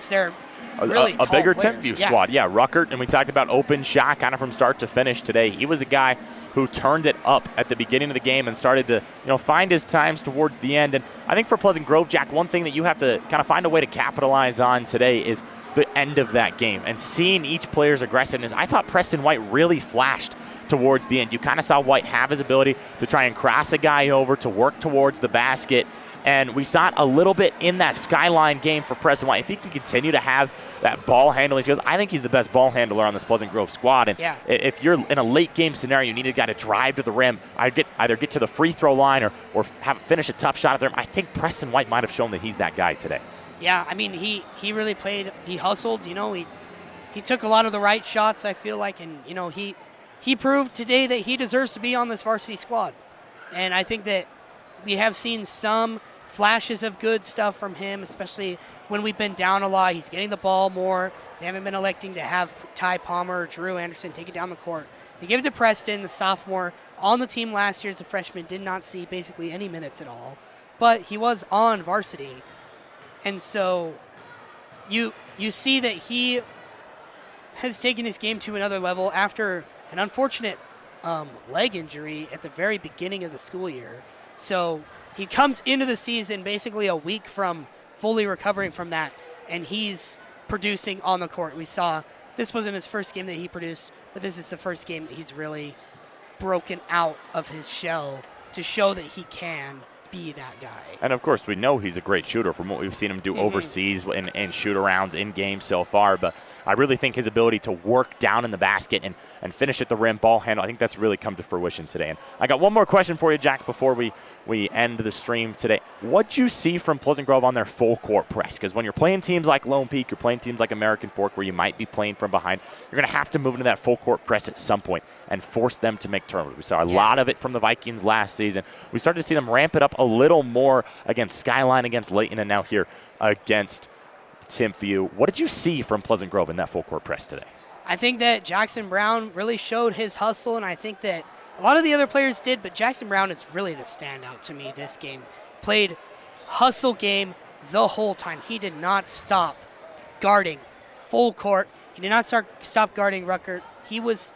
their really a bigger players. Timpview squad. Yeah, Ruckert, and we talked about open shot kind of from start to finish today. He was a guy who turned it up at the beginning of the game and started to find his times towards the end. And I think for Pleasant Grove, Jack, one thing that you have to kind of find a way to capitalize on today is the end of that game and seeing each player's aggressiveness. I thought Preston White really flashed towards the end. You kind of saw White have his ability to try and cross a guy over, to work towards the basket. And we saw it a little bit in that Skyline game for Preston White. If he can continue to have that ball handling skills, I think he's the best ball handler on this Pleasant Grove squad. And if you're in a late game scenario, you need a guy to drive to the rim, either get to the free throw line or finish a tough shot at the rim. I think Preston White might have shown that he's that guy today. Yeah, I mean, he really played, he hustled, he took a lot of the right shots, I feel like, and, he proved today that he deserves to be on this varsity squad. And I think that we have seen some flashes of good stuff from him, especially when we've been down a lot. He's getting the ball more. They haven't been electing to have Ty Palmer or Drew Anderson take it down the court. They give it to Preston, the sophomore, on the team last year as a freshman, did not see basically any minutes at all. But he was on varsity. And so you see that he has taken his game to another level after an unfortunate leg injury at the very beginning of the school year. So he comes into the season basically a week from fully recovering from that, and he's producing on the court. We saw this wasn't his first game that he produced, but this is the first game that he's really broken out of his shell to show that he can be that guy. And of course, we know he's a great shooter from what we've seen him do overseas and shoot arounds in games so far. But I really think his ability to work down in the basket and finish at the rim, ball handle, I think that's really come to fruition today. And I got one more question for you, Jack, before we end the stream today. What'd you see from Pleasant Grove on their full court press? Because when you're playing teams like Lone Peak, you're playing teams like American Fork, where you might be playing from behind, you're going to have to move into that full court press at some point and force them to make turnovers. We saw a lot of it from the Vikings last season. We started to see them ramp it up a little more against Skyline, against Layton, and now here against Timpview. What did you see from Pleasant Grove in that full court press today? I think that Jackson Brown really showed his hustle, and I think that a lot of the other players did, but Jackson Brown is really the standout to me this game. Played hustle game the whole time. He did not stop guarding full court. He did not stop guarding Ruckert. He was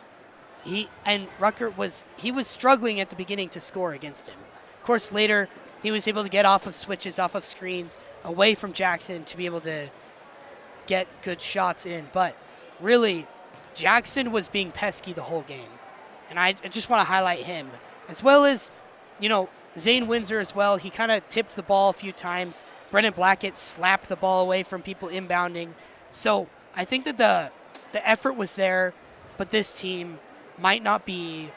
struggling at the beginning to score against him. Of course, later he was able to get off of switches, off of screens, away from Jackson to be able to get good shots in. But really, Jackson was being pesky the whole game. And I just want to highlight him, as well as, Zane Windsor as well. He kind of tipped the ball a few times. Brennan Blackett slapped the ball away from people inbounding. So I think that the effort was there, but this team might not be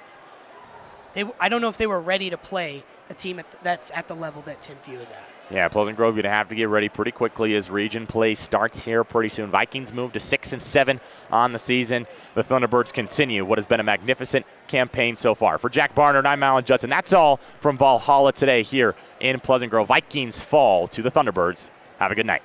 – I don't know if they were ready to play a team that's at the level that Timpview is at. Yeah, Pleasant Grove going to have to get ready pretty quickly as region play starts here pretty soon. Vikings move to 6-7 on the season. The Thunderbirds continue what has been a magnificent campaign so far. For Jack Barnard, I'm Alan Judson. That's all from Valhalla today here in Pleasant Grove. Vikings fall to the Thunderbirds. Have a good night.